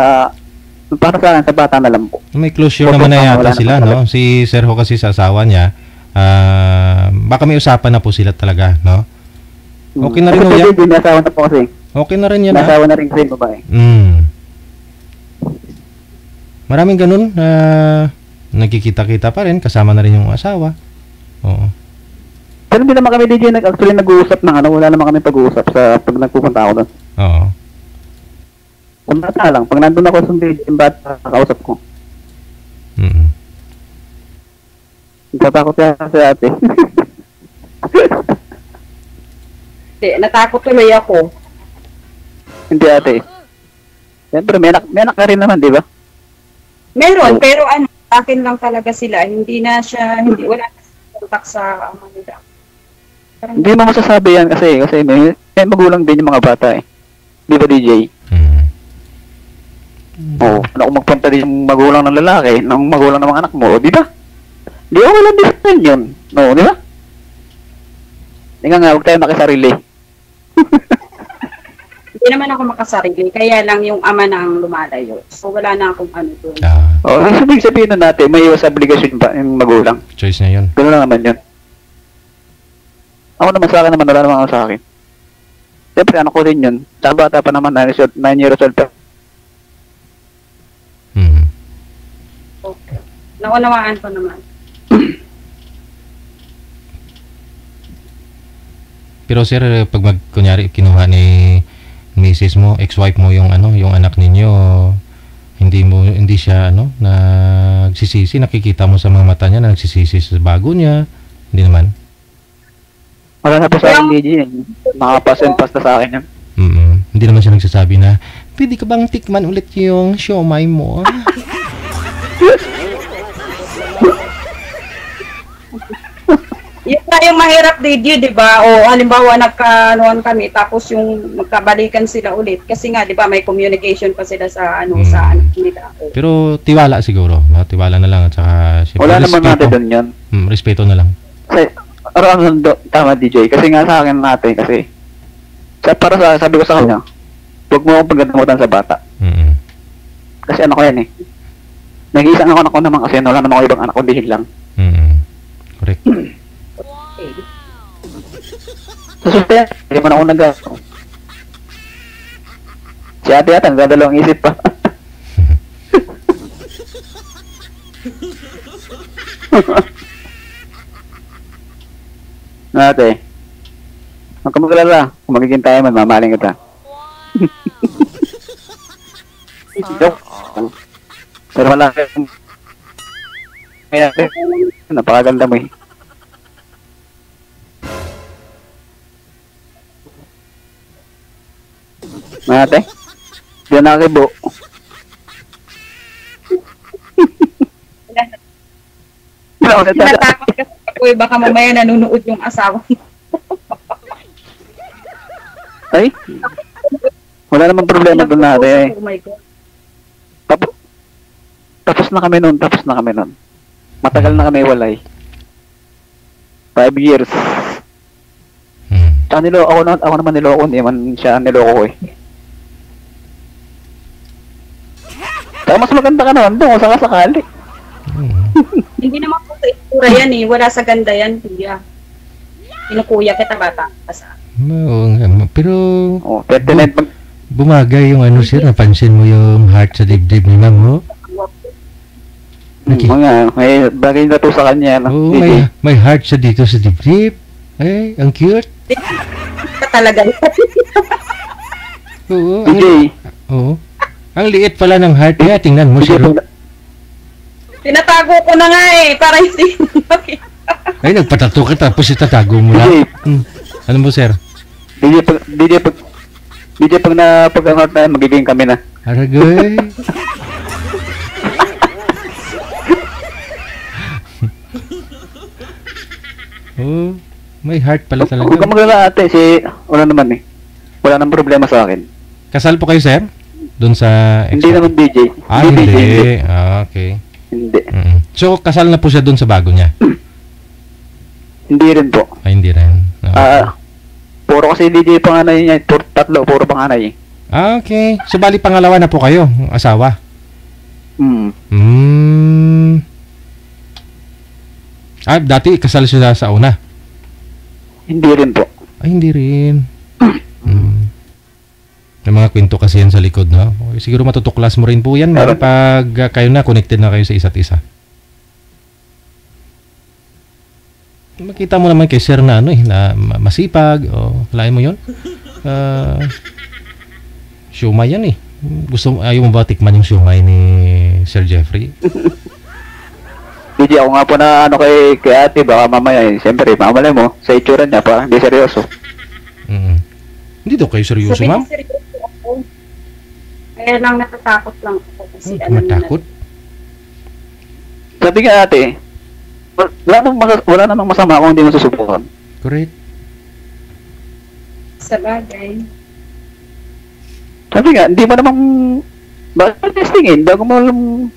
para sa akin, sa bata na lang po. May closure naman na yata sila, no? Si Sir Ho kasi sa asawa niya, baka may usapan na po sila talaga, no? Okay na rin ho yan. May asawa na po kasi. Okay na rin yan, May asawa na rin kasi babae. Maraming ganun na nagkikita-kita pa rin, kasama na rin yung asawa. Oo. Pero hindi naman kami DJ actually nag-uusap ng wala naman kami pag-uusap sa pag nagpupunta ako doon. Oo. Sa bata lang, pag nandun ako sa DJ, yung bata, nakausap ko. Natatakot siya sa ate. Hindi, natakot tuloy ako. Hindi ate. Siyempre, may anak ka rin naman, di ba? Meron, pero akin lang talaga sila. Wala na kontak sa ama nila. Hindi mo masasabi yan kasi may magulang din yung mga bata eh. Di ba DJ? Oo. Kung magpunta din yung magulang ng lalaki, ng magulang ng mga anak mo, di ba? Di ba walang different yun? No, di ba? Hindi nga, huwag tayo makisarili. Hindi naman ako makasarili, kaya lang yung ama na ang lumalayo. So wala na akong doon. Sabihin na natin, may iwas obligasyon ba yung magulang? Choice na yun. Gano'n naman yun. Ako naman sa akin naman, wala naman ako sa akin. Siyempre, anak ko rin yun. Sa bata pa naman, 9 years old pa. Okay. Naunawaan ko naman. Pero sir, pag kunyari kinuha ni misis mo, ex-wife mo yung yung anak ninyo, hindi siya nagsisisi, nakikita mo sa mga mata niya na nagsisisi sa bago niya, hindi naman. Wala na po sa akin, DJ. Nakapass and pass na sa akin yan. Hindi naman siya nagsasabi na, pwede ka bang tikman ulit yung siomay mo? Yun na yung mahirap DJ, di ba? O halimbawa nagkaanuan kami, tapos yung magkabalikan sila ulit. Kasi nga, di ba, may communication pa sila sa sa anak nila. Pero tiwala siguro, no? Tiwala na lang at saka wala naman natin doon yan. Respeto na lang. Kasi, tama DJ, kasi nga sa akin natin, kasi para sa sabi ko sa kanya, huwag mo akong pagdamutan sa bata. Kasi ko yan eh. Nag-iisang ako naman kasi wala naman ako ibang anak ko, dihil lang. Correct. Okay. Susunod yan, hindi man ako nag-gasto. Si ate yata, nagdadalawang isip pa. Ate, huwag ka magalala. Kung magiging tayo, mamaling kita. Joke. Pero wala kayong... Kaya, napakaganda mo eh. Ate, di na nakibo. Natakot kasi ako baka mamaya nanunood yung asawa mo. Ay, wala namang problema doon natin eh. Oh my God. Tapos na kami nun. Matagal na kami walay. 5 years. Tsaka ako naman niloko, hindi man siya niloko eh. Tsaka mas maganda ka naman doon kung sakasakali. Hindi naman po sa itura yan eh. Wala sa ganda yan, kuya. Kinukuya kita bata. Oo nga, pero... bumagay yung sir, napansin mo yung heart sa dibdib ni ma'am mo? May bagay na to sa kanya. No? Oo, may heart siya dito sa dibdib. Eh, ang cute. Talaga. Oo. DJ. Oo. Ang liit pala ng heart niya. Tingnan mo siya. Tinatago ko na nga eh. Para hindi makita. Ay, nagpatato ka tapos itatago mo lang. Ano mo, sir? DJ, pag napag-angat na, magiging kami na. Aragay. Oh, may heart pala talaga. Huwag ka maglala ate, wala naman eh. Wala nang problema sa akin. Kasal po kayo, sir? Doon sa... Hindi naman DJ. Hindi. DJ. Okay. Hindi. So, kasal na po siya doon sa bago niya? Hindi rin po. Ay, hindi rin. Puro kasi DJ panganay niya. Tatlo, puro panganay. Okay. So, bali pangalawa na po kayo, asawa? Dati kasal siya sa una? Hindi rin po. Ay, hindi rin. May mga kwento kasi yan sa likod, no? Siguro matutuklas mo rin po yan, ma'am, pag kayo na, connected na kayo sa isa't isa. Makita mo naman kay sir na na masipag, kalain mo yun? Siumay yan eh. Ayaw mo ba tikman yung siumay ni Sir Jeffrey? DJ, ako nga po na kay ate, baka mamaya siyempre, mamalay mo, sa itsura niya, parang hindi seryoso. Hindi daw kayo seryoso, ma'am? Seryoso ako. Kaya lang natatakot lang ako kasi matakot? Sabi nga ate, wala namang masama kung hindi mo susubukan. Correct. Sa bagay. Sabi nga, hindi mo namang bakit testingin bago malaman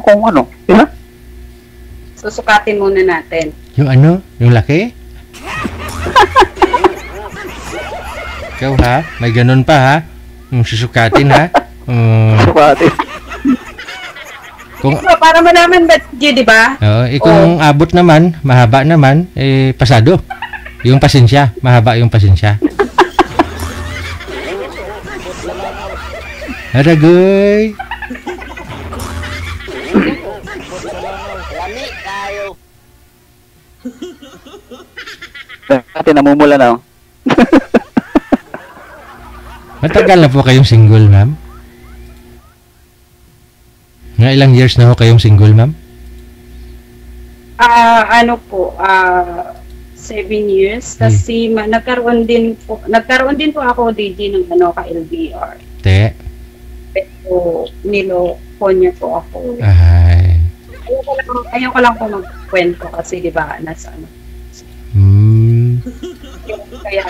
kung ano, di ba? Susukatin muna natin. Yung Yung laki? Ikaw ha? May ganun pa ha? Susukatin ha? Susukatin. Para malaman ba, di ba? Kung abot naman, mahaba naman, pasado. Yung pasensya, mahaba yung pasensya. Aragoy! Ate, namumula na. Matagal na po kayong single, ma'am? Nga ilang years na po kayong single, ma'am? 7 years. Kasi nagkaroon din po ako DJ ng ka-LDR. Pero niloko niya po ako. Ay. Ayoko lang po magkwento kasi di ba nasa Kaya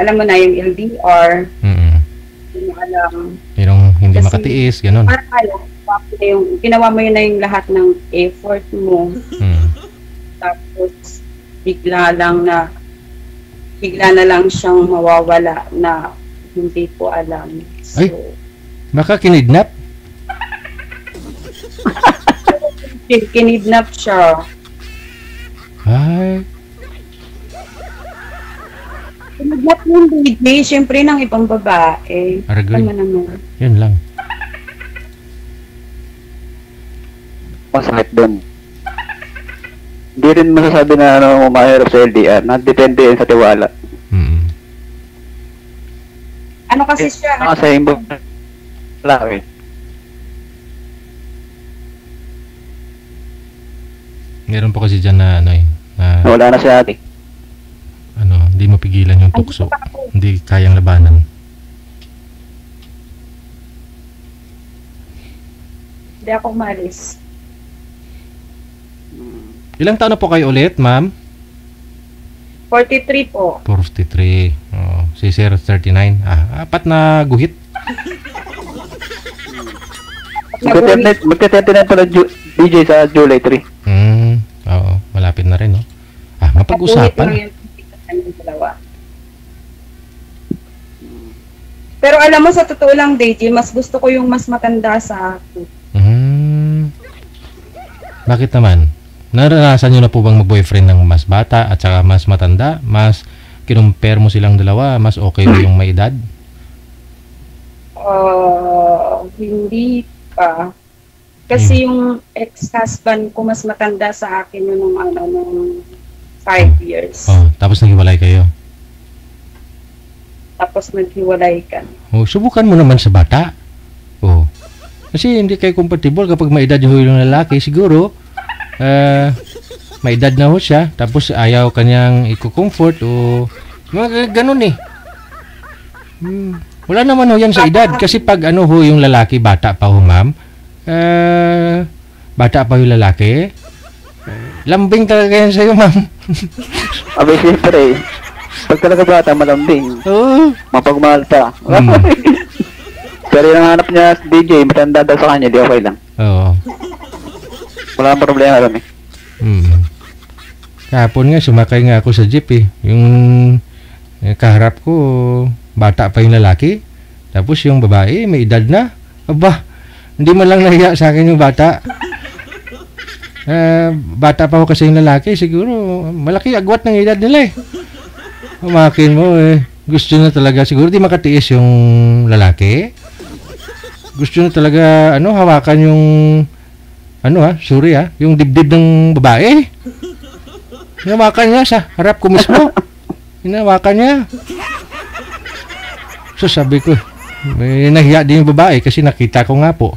alam mo na yung LDR. Hindi mo alam. Yung hindi makatiis, gano'n. Yung ginawa mo yun na yung lahat ng effort mo. Tapos bigla na lang siyang mawawala na hindi ko alam. So, ay, baka kinidnap? Kinidnap siya. Ay. Kinidnap yung DJ, syempre ng ibang babae. Aragoy. Naman. Yun lang. Masakit doon. Hindi rin masasabi na mahirap sa LDR. Depende yun sa tiwala. Ano kasi siya? Sa imbong laki. Meron po kasi dyan na wala na siya ate. Hindi mapigilan yung tukso. Hindi kayang labanan. Hindi ako umalis. Ilang taon na po kayo ulit, ma'am? 43 po. 43. Si Sir 39. Apat na guhit. Magte-39 pala DJ sa July 3. Oo, malapit na rin, no? Mapag-usapan. Pero alam mo, sa totoo lang, DJ, mas gusto ko yung mas matanda sa akin. Bakit naman? Naranasan nyo na po bang mag-boyfriend ng mas bata at saka mas matanda? Mas kinumpare mo silang dalawa? Mas okay ba yung may edad? Hindi pa. Kasi yung ex-husband ko mas matanda sa akin yun nung 5 years. Oh, tapos naghiwalay kayo. Tapos naghiwalay ka. Oh, subukan mo naman sa bata. Oh. Kasi hindi kayo compatible kapag may edad yung lalaki. Siguro, may edad na ho siya. Tapos ayaw kanyang i-comfort o mga ganun eh. Wala naman ho yan sa edad. Kasi pag ano ho yung lalaki, bata pa ho ma'am. Bata pa yung lalaki. Lambing talaga yan sa'yo ma'am. Abay, siyempre. Pag talaga bata, malambing. Oo. Mapagmahal pa. Pero yung hanap niya, DJ, matanda daw sa kanya, di okay lang. Oo. Wala kang problema ron eh. Kahapon nga, sumakay nga ako sa jeep eh. Yung kaharap ko, bata pa yung lalaki. Tapos yung babae, may edad na. Aba, hindi man lang nahiya sa akin yung bata. Bata pa ako kasi yung lalaki. Siguro, malaki agwat ng edad nila eh. Umakin mo eh. Gusto na talaga, siguro di makatiis yung lalaki. Gusto na talaga, hawakan yung, yung dibdib ng babae. Hinawakan niya sa harap ko mismo. Hinawakan niya. So sabi ko, may nahiya din yung babae kasi nakita ko nga po.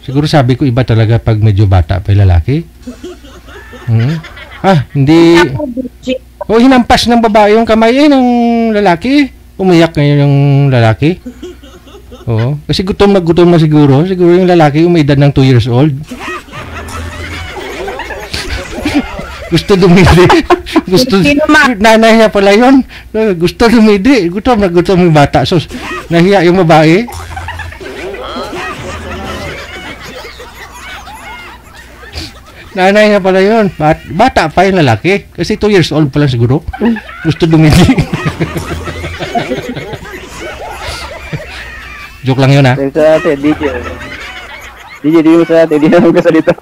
Siguro sabi ko, iba talaga pag medyo bata pa yung lalaki. Hindi. Hinampas ng babae yung kamay ng lalaki. Umiyak ngayon yung lalaki. Oo. Kasi gutom na siguro. Siguro yung lalaki may edad ng 2 years old. Gusto dumidi. Nanay niya pala yun. Gusto dumidi. Gutom yung bata. So, nahiya yung babae. Nanay niya pala yun. Bata pa yung lalaki. Kasi 2 years old pala siguro. Gusto dumidi. Joke lang yun ha. Sa atin, DJ. Di mo sa atin. Di naman ka salita.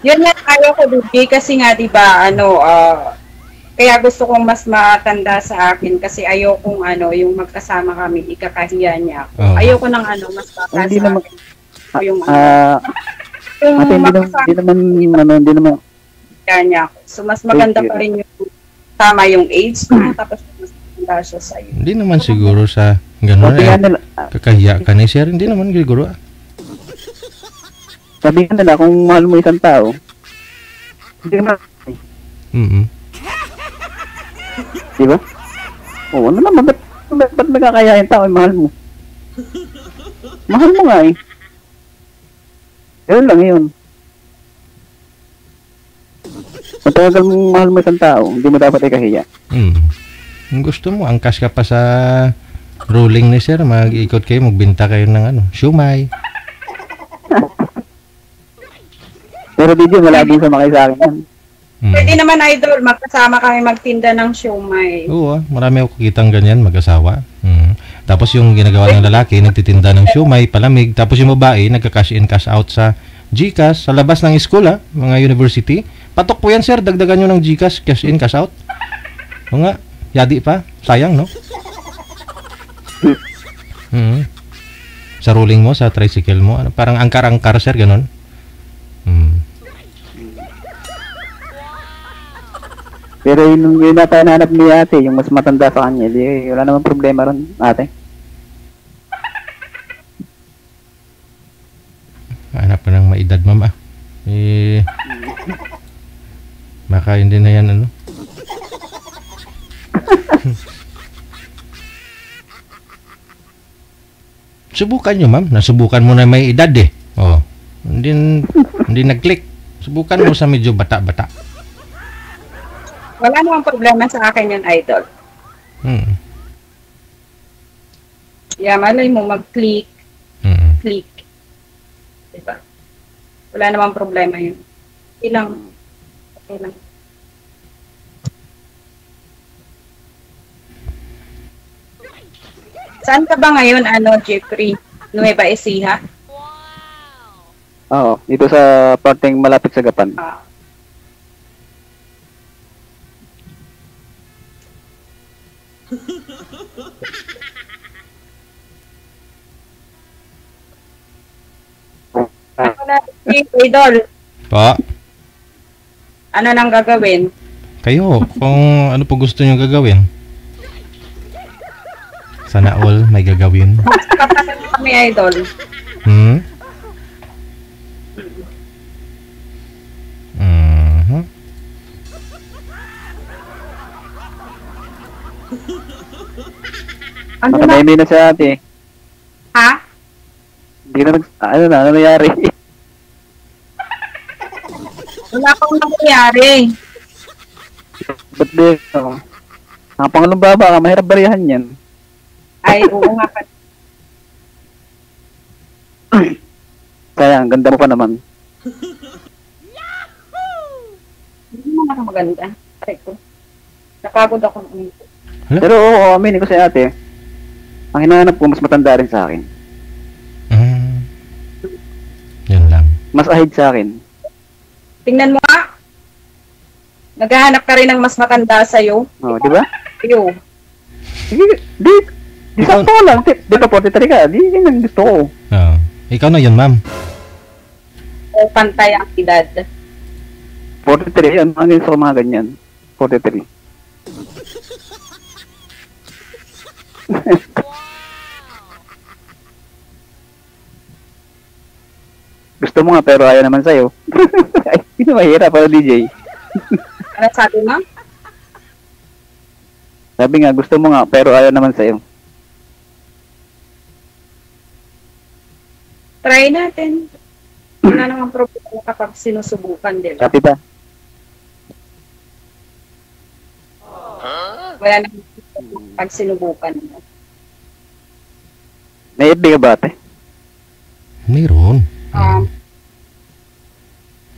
Yun nga ayaw ko DJ kasi nga diba kaya gusto kong mas matanda sa akin kasi ayaw kong yung magkasama kami ikakahiya niya ako. Ayaw ko ng mas bata Hindi sa naman akin. Yung hindi naman niya ako. So mas maganda pa rin yung tama yung age na tapos mas matanda siya sa'yo. Hindi naman siguro sa gano'n kakahiya ka ni sir. Hindi naman siguro Sabihin nila kung mahal mo isang tao, hindi naman. Di ba? Oo, ano naman, ba't nagkakaya yung tao, mahal mo? Mahal mo nga eh. Yun lang yun. Matagal mong mahal mo isang tao, hindi mo dapat ikahiya. Gusto mo, angkas ka pa sa ruling ni sir, mag-ikot kayo, magbinta kayo ng siumay. Pero DJ, malabing sumakay sa akin yan. Pwede naman idol, magkasama kami magtinda ng siumay. Oo, marami ako kitang ganyan, mag-asawa. Tapos yung ginagawa ng lalaki, nagtitinda ng siumay, palamig. Tapos yung babae, nagka-cash in, cash out sa GCash, sa labas ng school mga university. Patok po yan sir, dagdagan nyo ng GCash, cash in, cash out. O nga, yadi pa, sayang no? Sa ruling mo, sa tricycle mo, parang angkar-angkar sir, ganon. Pero yung napananap ni ate, yung mas matanda sa kanya, di wala namang problema ron, ate. Hanap pa ng maedad, mama. Baka hindi na yan, Subukan nyo, ma'am. Nasubukan mo na may edad eh. Hindi nag-click. Subukan mo sa medyo bata-bata. Wala namang problema sa akin yun, idol. Yeah, malay mo mag-click. Click. Diba? Wala namang problema yun. Okay lang. Saan ka ba ngayon, Jeffrey? Nueva Ecija? Oo, dito sa parteng malapit sa Gapan. Si Idol, Pa, ano nang gagawin? kayo, kung ano po gusto nyo gagawin. Sana all may gagawin. Kapatid kami, Idol. Hmm? Mhm. Ano na? Matahimik na si ate. Ha? Hindi na ano nangyari? Wala pang nangyayari. Ba't di? Ang pangalong baba ka, mahirap barihan yan. Ay, oo nga pa. Kaya, ang ganda mo pa naman. Hindi naman ako maganda. Aray ko. Napagod ako. Pero oo, aminin ko sa ate. Ang hinahanap ko, mas matanda rin sa akin. Yan lang. Mas ahid sa akin. Tingnan mo nga. Naghahanap ka rin ng mas matanda sa'yo. Oh, di ba? Iyo. Di sakto lang. Di pa 43 ka. Di yun ang gusto ko. Oo. Ikaw na yun, ma'am. O pantay ang edad. 43, yan. Ang gusto ko mga ganyan. 43. Gusto mo nga pero ayaw naman sa'yo. Ay, hindi mahirap para DJ. Ano sabi mo? Sabi nga, gusto mo nga pero ayaw naman sa'yo. Try natin. Wala namang problema kapag sinusubukan, di ba? Happy ba? Wala namang problema kapag sinubukan. May FB ka ba ate? Meron.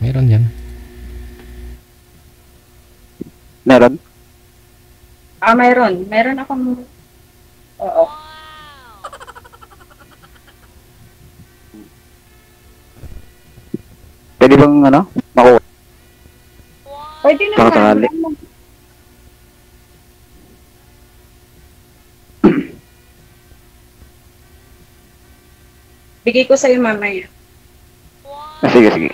Meron yan. Meron? Mayroon. Meron akong... Oo. Pwede bang ano? Makuha? Pwede Sakali. naman. Bigay ko sa'yo mamaya. Sige, sige.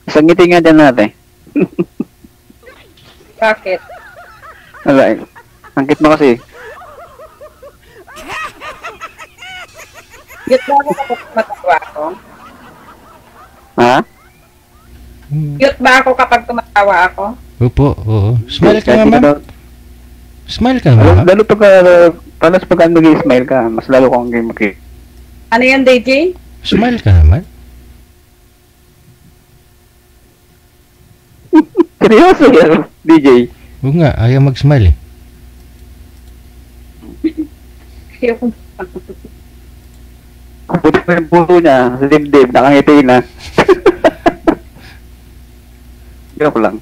Isang ngiti nga dyan natin. Bakit? Wala eh. Angkit mo kasi. Cute ba ako kapag tumatawa ako? Ha? Cute ba ako kapag tumatawa ako? Opo, oo. Smile ka nga, ma'am. Smile ka nga. Lalo pag, palas pag nag-smile ka, mas lalo kong mag-i. Ano yan, DJ? Smile ka naman. Seryoso yan, DJ. Oo nga, ayaw mag-smile eh. Ayoko. Puti pa yung puso niya, sa dibdib, nakangiti na. Joke lang.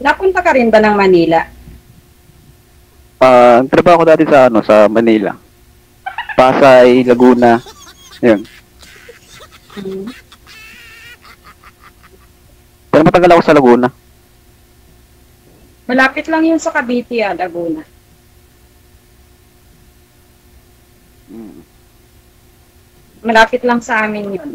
Napunta ka rin ba ng Manila? Trabaho ko dati sa sa Manila. Pasay, Laguna. Ayun. Pero matagal ako sa Laguna. Malapit lang yun sa Cavite, Laguna. Malapit lang sa amin yun.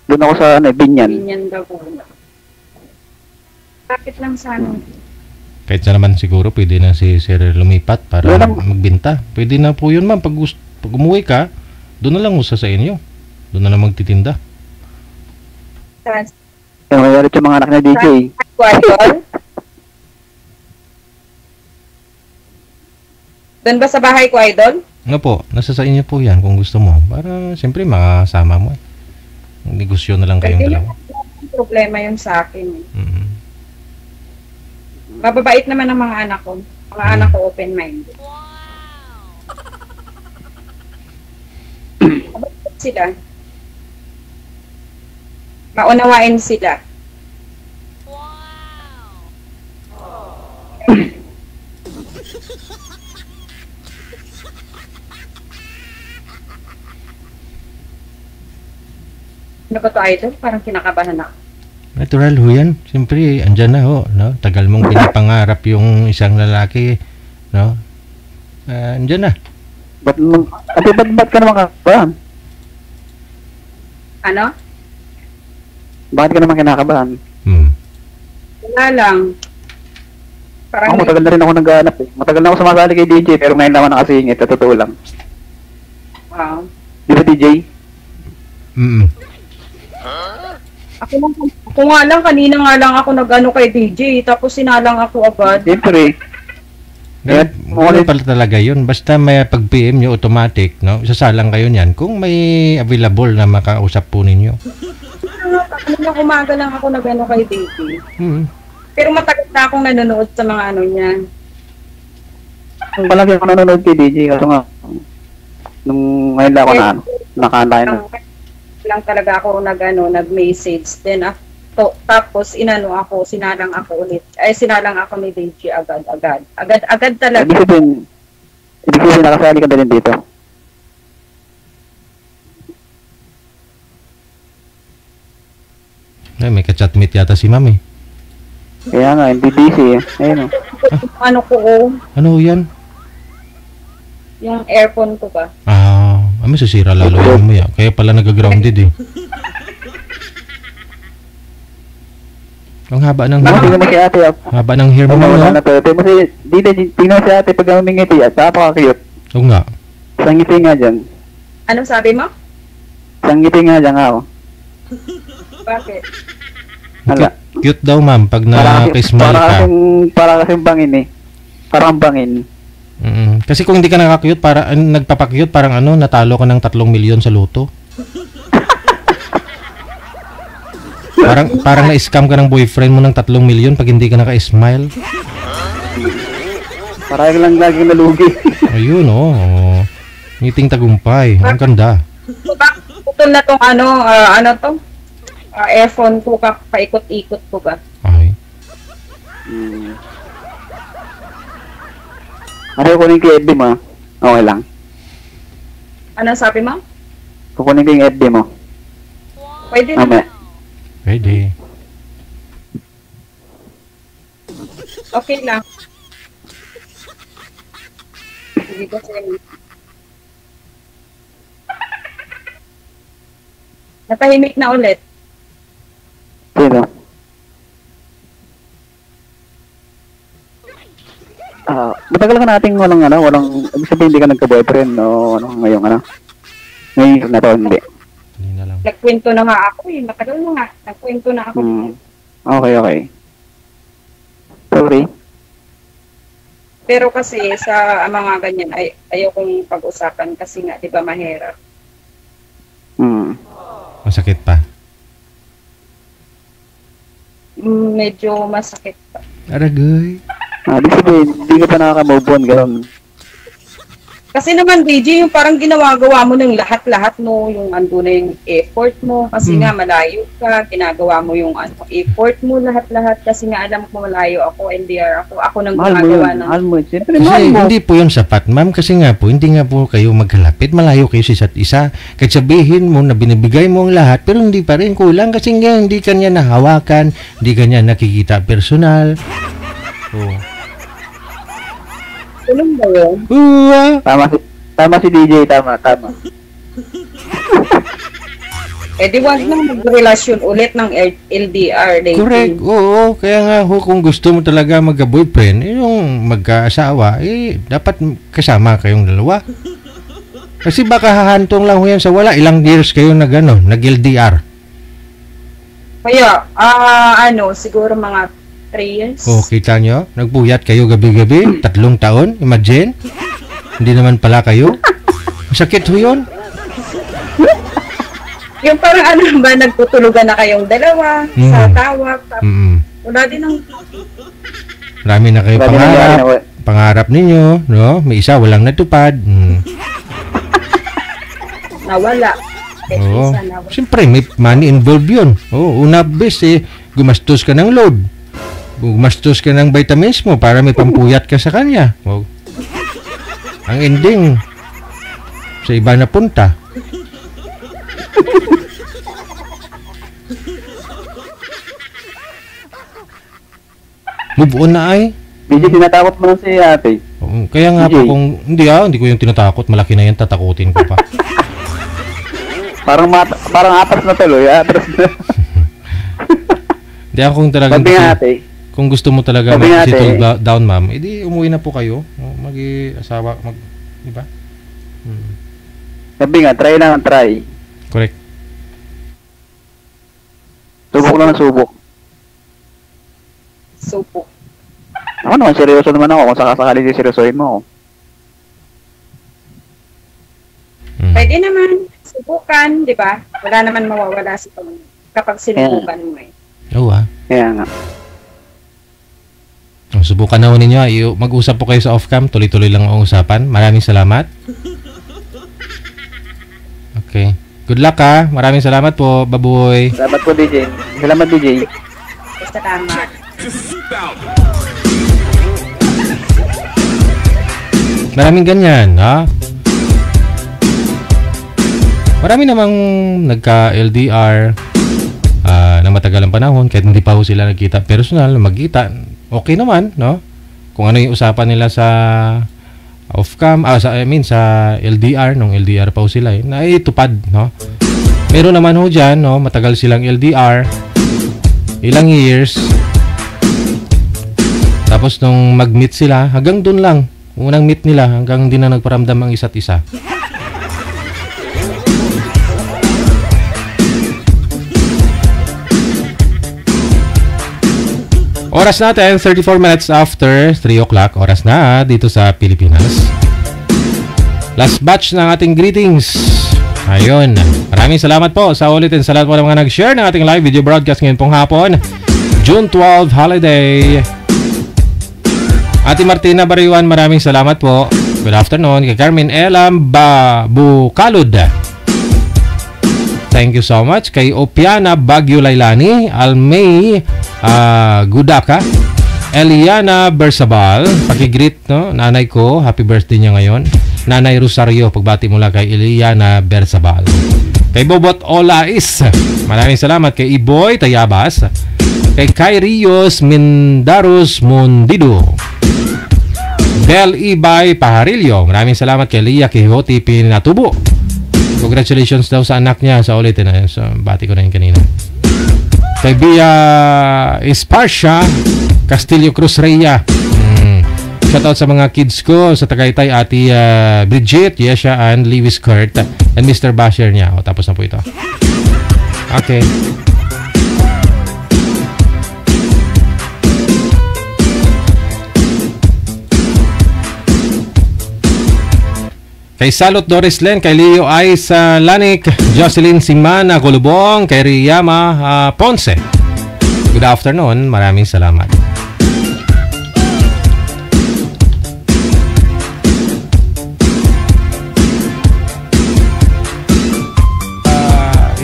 Doon ako sa Binyan. Binyan, Laguna. Malapit lang sa amin. Kahit na naman siguro pwede na si Sir lumipat para magbenta. Pwede na po yun, ma'am. Pag umuwi ka, doon na lang usa sa inyo. Doon na lang magtitinda. Yung mayroon sa mga anak na DJ. Doon ba sa bahay ko, Idol? Nga po, nasa sa inyo po yan kung gusto mo. Para siyempre makasama mo. Negosyo na lang kayong dalawa. Problema yun sa akin. Mababait naman ang mga anak ko. Mga anak ko open-minded. Mabait sila. Maunawain sila. Ano ba to, idol? Parang kinakabahan ako. Natural ho yan. Siyempre, andyan na ho. No? Tagal mong pinapangarap yung isang lalaki. No? Andyan na. Ba't ka naman kinakabahan? Ano? Bakit ka naman kinakabahan? Wala lang. Parang Ako, matagal na rin ako naghahanap eh. Matagal na ako sumasali kay DJ, pero ngayon naman nakasingit. Sa totoo lang. wow. Di ba, DJ? Ako nga lang, kanina nga lang ako nag-ano kay DJ, tapos sinalang ako agad. Siyempre. Ano pala talaga yun? Basta may pag-PM nyo automatic, no? Isasalang kayo niyan kung may available na makausap po ninyo. Kanina umaga lang ako nag-ano kay DJ. Pero matagal na akong nanonood sa mga ano niya. Palagi ako nanonood kay DJ, kaso nga, nung ngayon lang ako nakaantay na. Lang talaga ako nag-message din tapos sinalang ako ulit. Sinalang ako ni DJ agad talaga. Ibig sabihin nakasali ka din dito. Ay, may ka-chatmate yata si ma'am eh. Kaya nga, hindi busy eh. Ayun o. Ano ko Ano yan? Yung earphone ko ba? May susira lalo yan mo yan. Kaya pala nag-grounded eh. Ang haba ng hair. Tingnan mo si ate. Haba ng hair mo na. Tingnan si ate pag humingiti at napaka-cute. Oo nga. Isang ngiti nga dyan. Ano sabi mo? Isang ngiti nga dyan nga o. Bakit? Hala. Cute daw ma'am pag na-smile ka. Para kasing bangin eh. Parang bangin. Kasi kung hindi ka naka-cute, nagpapa-cute, parang natalo ka ng 3 milyon sa loto. Parang na-scam ka ng boyfriend mo ng 3 milyon pag hindi ka naka-smile. Parang lang laging nalugi. Ayun ngiting tagumpay. Ang ganda. Putol na tong earphone ko, paikot-ikot ko ba? Okay. Ano kukunin kay FB mo? Okay lang. Ano sabi mo? Kukunin ko yung FB mo. Pwede naman. Pwede. Okay lang. Hindi kasi natahimik na ulit. Sino? Matagal ka nating walang ibig sabihin hindi ka nagka-boyfriend o ngayon ngayon na to, hindi. Nagkwento na nga ako matagal na nga, nagkwento na ako. Okay. Sorry. Pero kasi sa mga ganyan, ayaw kong pag-usapan kasi nga, di ba mahirap. Masakit pa? Medyo masakit pa. Aragay. Di sabihin, hindi ka pa nakaka-move on, gano'n. Kasi naman, DJ, yung parang ginagawa mo ng lahat-lahat mo, yung ando na yung effort mo, kasi nga malayo ka, ginagawa mo yung effort mo, lahat-lahat, kasi nga alam ko malayo ako, LDR ako nang gumagawa ng... Mahal mo, siyempre mahal mo. Hindi po yun sapat, ma'am, kasi nga po, hindi nga po kayo magkalapit, malayo kayo sa isa't isa, kahit sabihin mo na binibigay mo ang lahat, pero hindi pa rin kulang, kasi nga hindi ka niya nahawakan, hindi ka niya nakikita personal. Tulong ba yun? Tama si DJ, tama. Di wag nang magrelasyon ulit ng LDR. Correct, oo. Kaya nga kung gusto mo talaga magka-boyfriend, yung magka-asawa, dapat kasama kayong dalawa. Kasi baka hahantong lang yan sa wala. Ilang years kayo nag-LDR? Kaya, siguro mga 3 years. Kita nyo? Nagpuyat kayo gabi-gabi, 3 taon, imagine. Hindi naman pala kayo. Masakit ho yun. Yung parang nagtutulugan na kayong dalawa, sa tawag. Wala din ang... Marami na kayo pangarap ninyo, no? May isa, walang natupad. Nawala. Siyempre, may money involved yun. Una best gumastos ka ng load. Gumastos ka ng vitamins mo para may pampuyat ka sa kanya. Ang ending, sa iba na punta. Move on na ay. DJ, tinatakot mo lang si ate. Kaya nga DJ. po kung hindi ko yung tinatakot, malaki na yan, tatakutin ko pa. Parang atras na tuloy, atras na. Hindi ako kung talagang Sabi nga ate. kung gusto mo talaga Sabi nga, mag-settle ate. down, ma'am, edi umuwi na po kayo. Mag-asawa, di ba? Sabi nga, try lang, try. Correct. Subok lang ng subok. Supo. Ako naman, seryoso naman ako kung sakasakali seryosohin mo ako. Pwede naman. Subukan, di ba? Wala naman mawawala sa kapag sinubukan mo eh. Oo Kaya nga. Subukan na ho ninyo. Mag-usap po kayo sa off-cam. Tuloy-tuloy lang ang usapan. Maraming salamat. Okay. Good luck ha. Maraming salamat po, baboy. Salamat po, DJ. Salamat, DJ. Salamat. Maraming ganyan, ha? Marami namang nagka-LDR na matagalang panahon kahit hindi pa ho sila nagkita personal, magkita. Okay naman, no? Kung ano yung usapan nila sa off-cam, sa LDR, nung LDR pa ho sila na itupad, no? Meron naman ho dyan, no? Matagal silang LDR, ilang years, tapos nung mag-meet sila, hanggang dun lang, unang meet nila, hanggang hindi na nagparamdam ang isa't isa. Oras natin, 34 minutes after 3 o'clock. Oras na dito sa Pilipinas. Last batch ng ating greetings. Ayun. Maraming salamat po sa ulitin sa lahat po ng mga nag-share ng ating live video broadcast ngayon pong hapon. June 12 holiday. Ate Martina Bariwan, maraming salamat po. Good afternoon. Kay Carmen Elam Bukalud. Thank you so much. Kay Opiana Bagyo Lailani, Almay Gudaka, Eliana Bersabal, pakigreet, no? Nanay ko, happy birthday niya ngayon. Nanay Rosario, pagbati mula kay Eliana Bersabal. Kay Bobot Olais, maraming salamat. Kay Iboy Tayabas, kay Kai Rios Mindaros Mundido, Del Ibay Paharillo, maraming salamat. Kay Lia Quixote Pinatubo, congratulations daw sa anak niya sa ulitin. So, bati ko na yun kanina. Kay Bia Esparcia Castillo Cruz Reyes. Shoutout sa mga kids ko sa Tagaytay, Ate Bridget, Yesha, and Lewis Kurt, and Mr. Basher niya. O, tapos na po ito. Okay. Kay Salot Doris Len, kay Leo Ais Lanik, Jocelyn Simana Golubong, kay Riyama Ponce. Good afternoon, maraming salamat.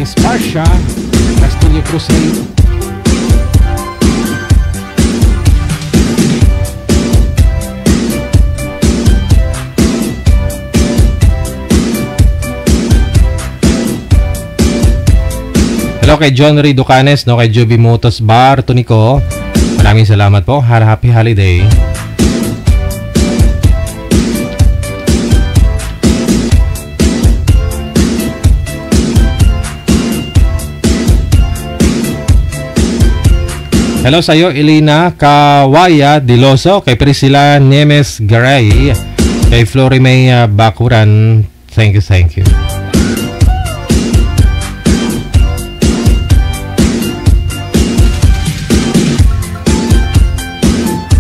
Esparcia Castillo Cruz. Hello kay John Ray Ducanes, no, kay Joby Motos Bar, Tunico. Maraming salamat po. Happy holiday. Hello sa iyo, Elena Kawaya Diloso, kay Priscilla Nemes Garay, kay Florimay Bakuran. Thank you.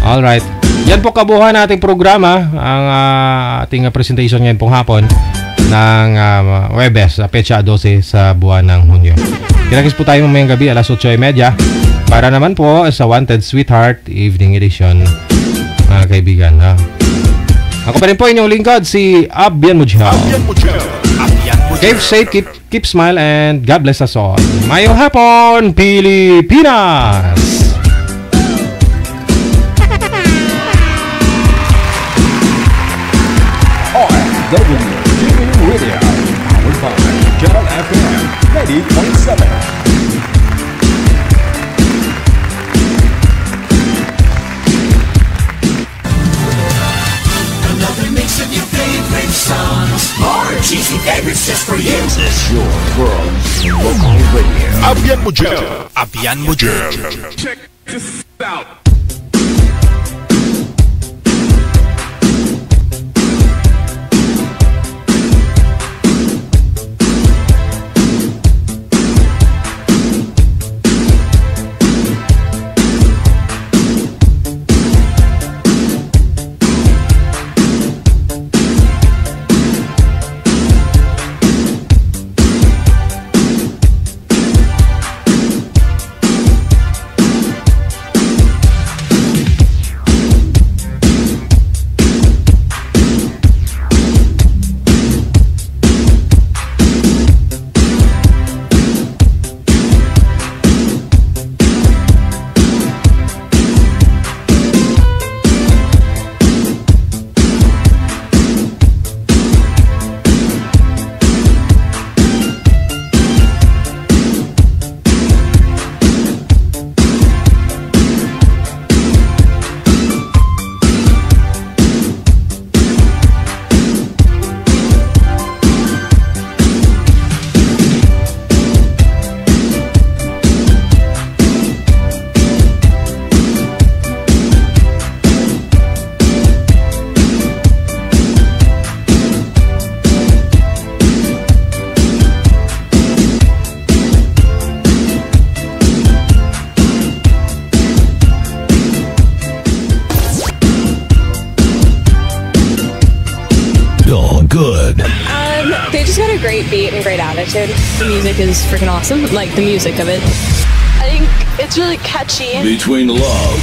Alright. Yan po kabuuan nating programa, ang ating presentation ngayon pong hapon ng Webes, Pecha 12 sa buwan ng Hunyo. Kinakis po tayo mamayang gabi, alas 8:30, para naman po sa Wanted Sweetheart Evening Edition, mga kaibigan. Ako pa rin po inyong lingkod, si Abian Mujhal. Keep safe, keep smile, and God bless us all. Mayong hapon, Pilipinas! WTV Radio, powered by Channel FM 90.7. Abian mo dyan. Abian mo dyan. Check this out. Good. They just got a great beat and great attitude. The music is freaking awesome. Like the music of it. I think it's really catchy. Between love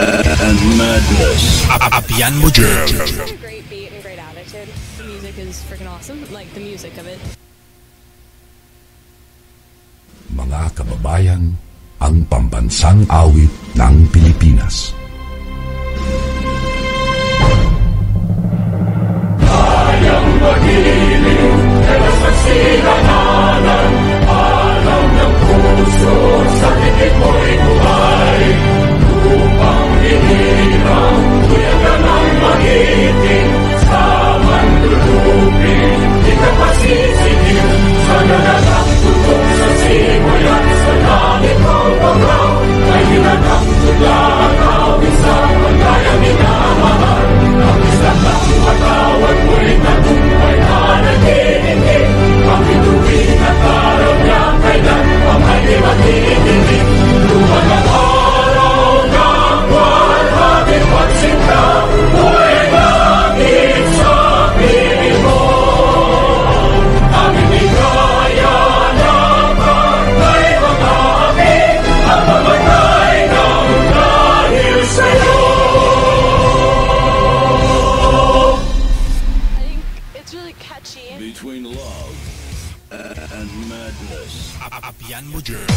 and madness. Abian mo dyan. A great beat and great attitude. The music is freaking awesome. Like the music of it. Mga kababayan, ang pambansang awit ng Pilipinas. Kayang magiliw, elas at sinananan, alam ng puso, sa titik mo'y buhay. Upang hinirang, kuyagan ang magiting, sa mandulupin, di ka pasisigil, sa nanatang tutok sa simoy at sa langit ng paglaw, ay hinatang tula at awin sa paglayang minamahal, ang isang ng patawad mo'y tagumpay na naghihingi, ang bituin at araw niya kailan ang hindi maghihingi, lupa ng araw ng walhati pagsinta, mo'y langit sa piling mo, ang hindi kaya ng pagkay mag-amin, at mamatay ng dahil sa'yo. Between love and madness. Abian mo dyan.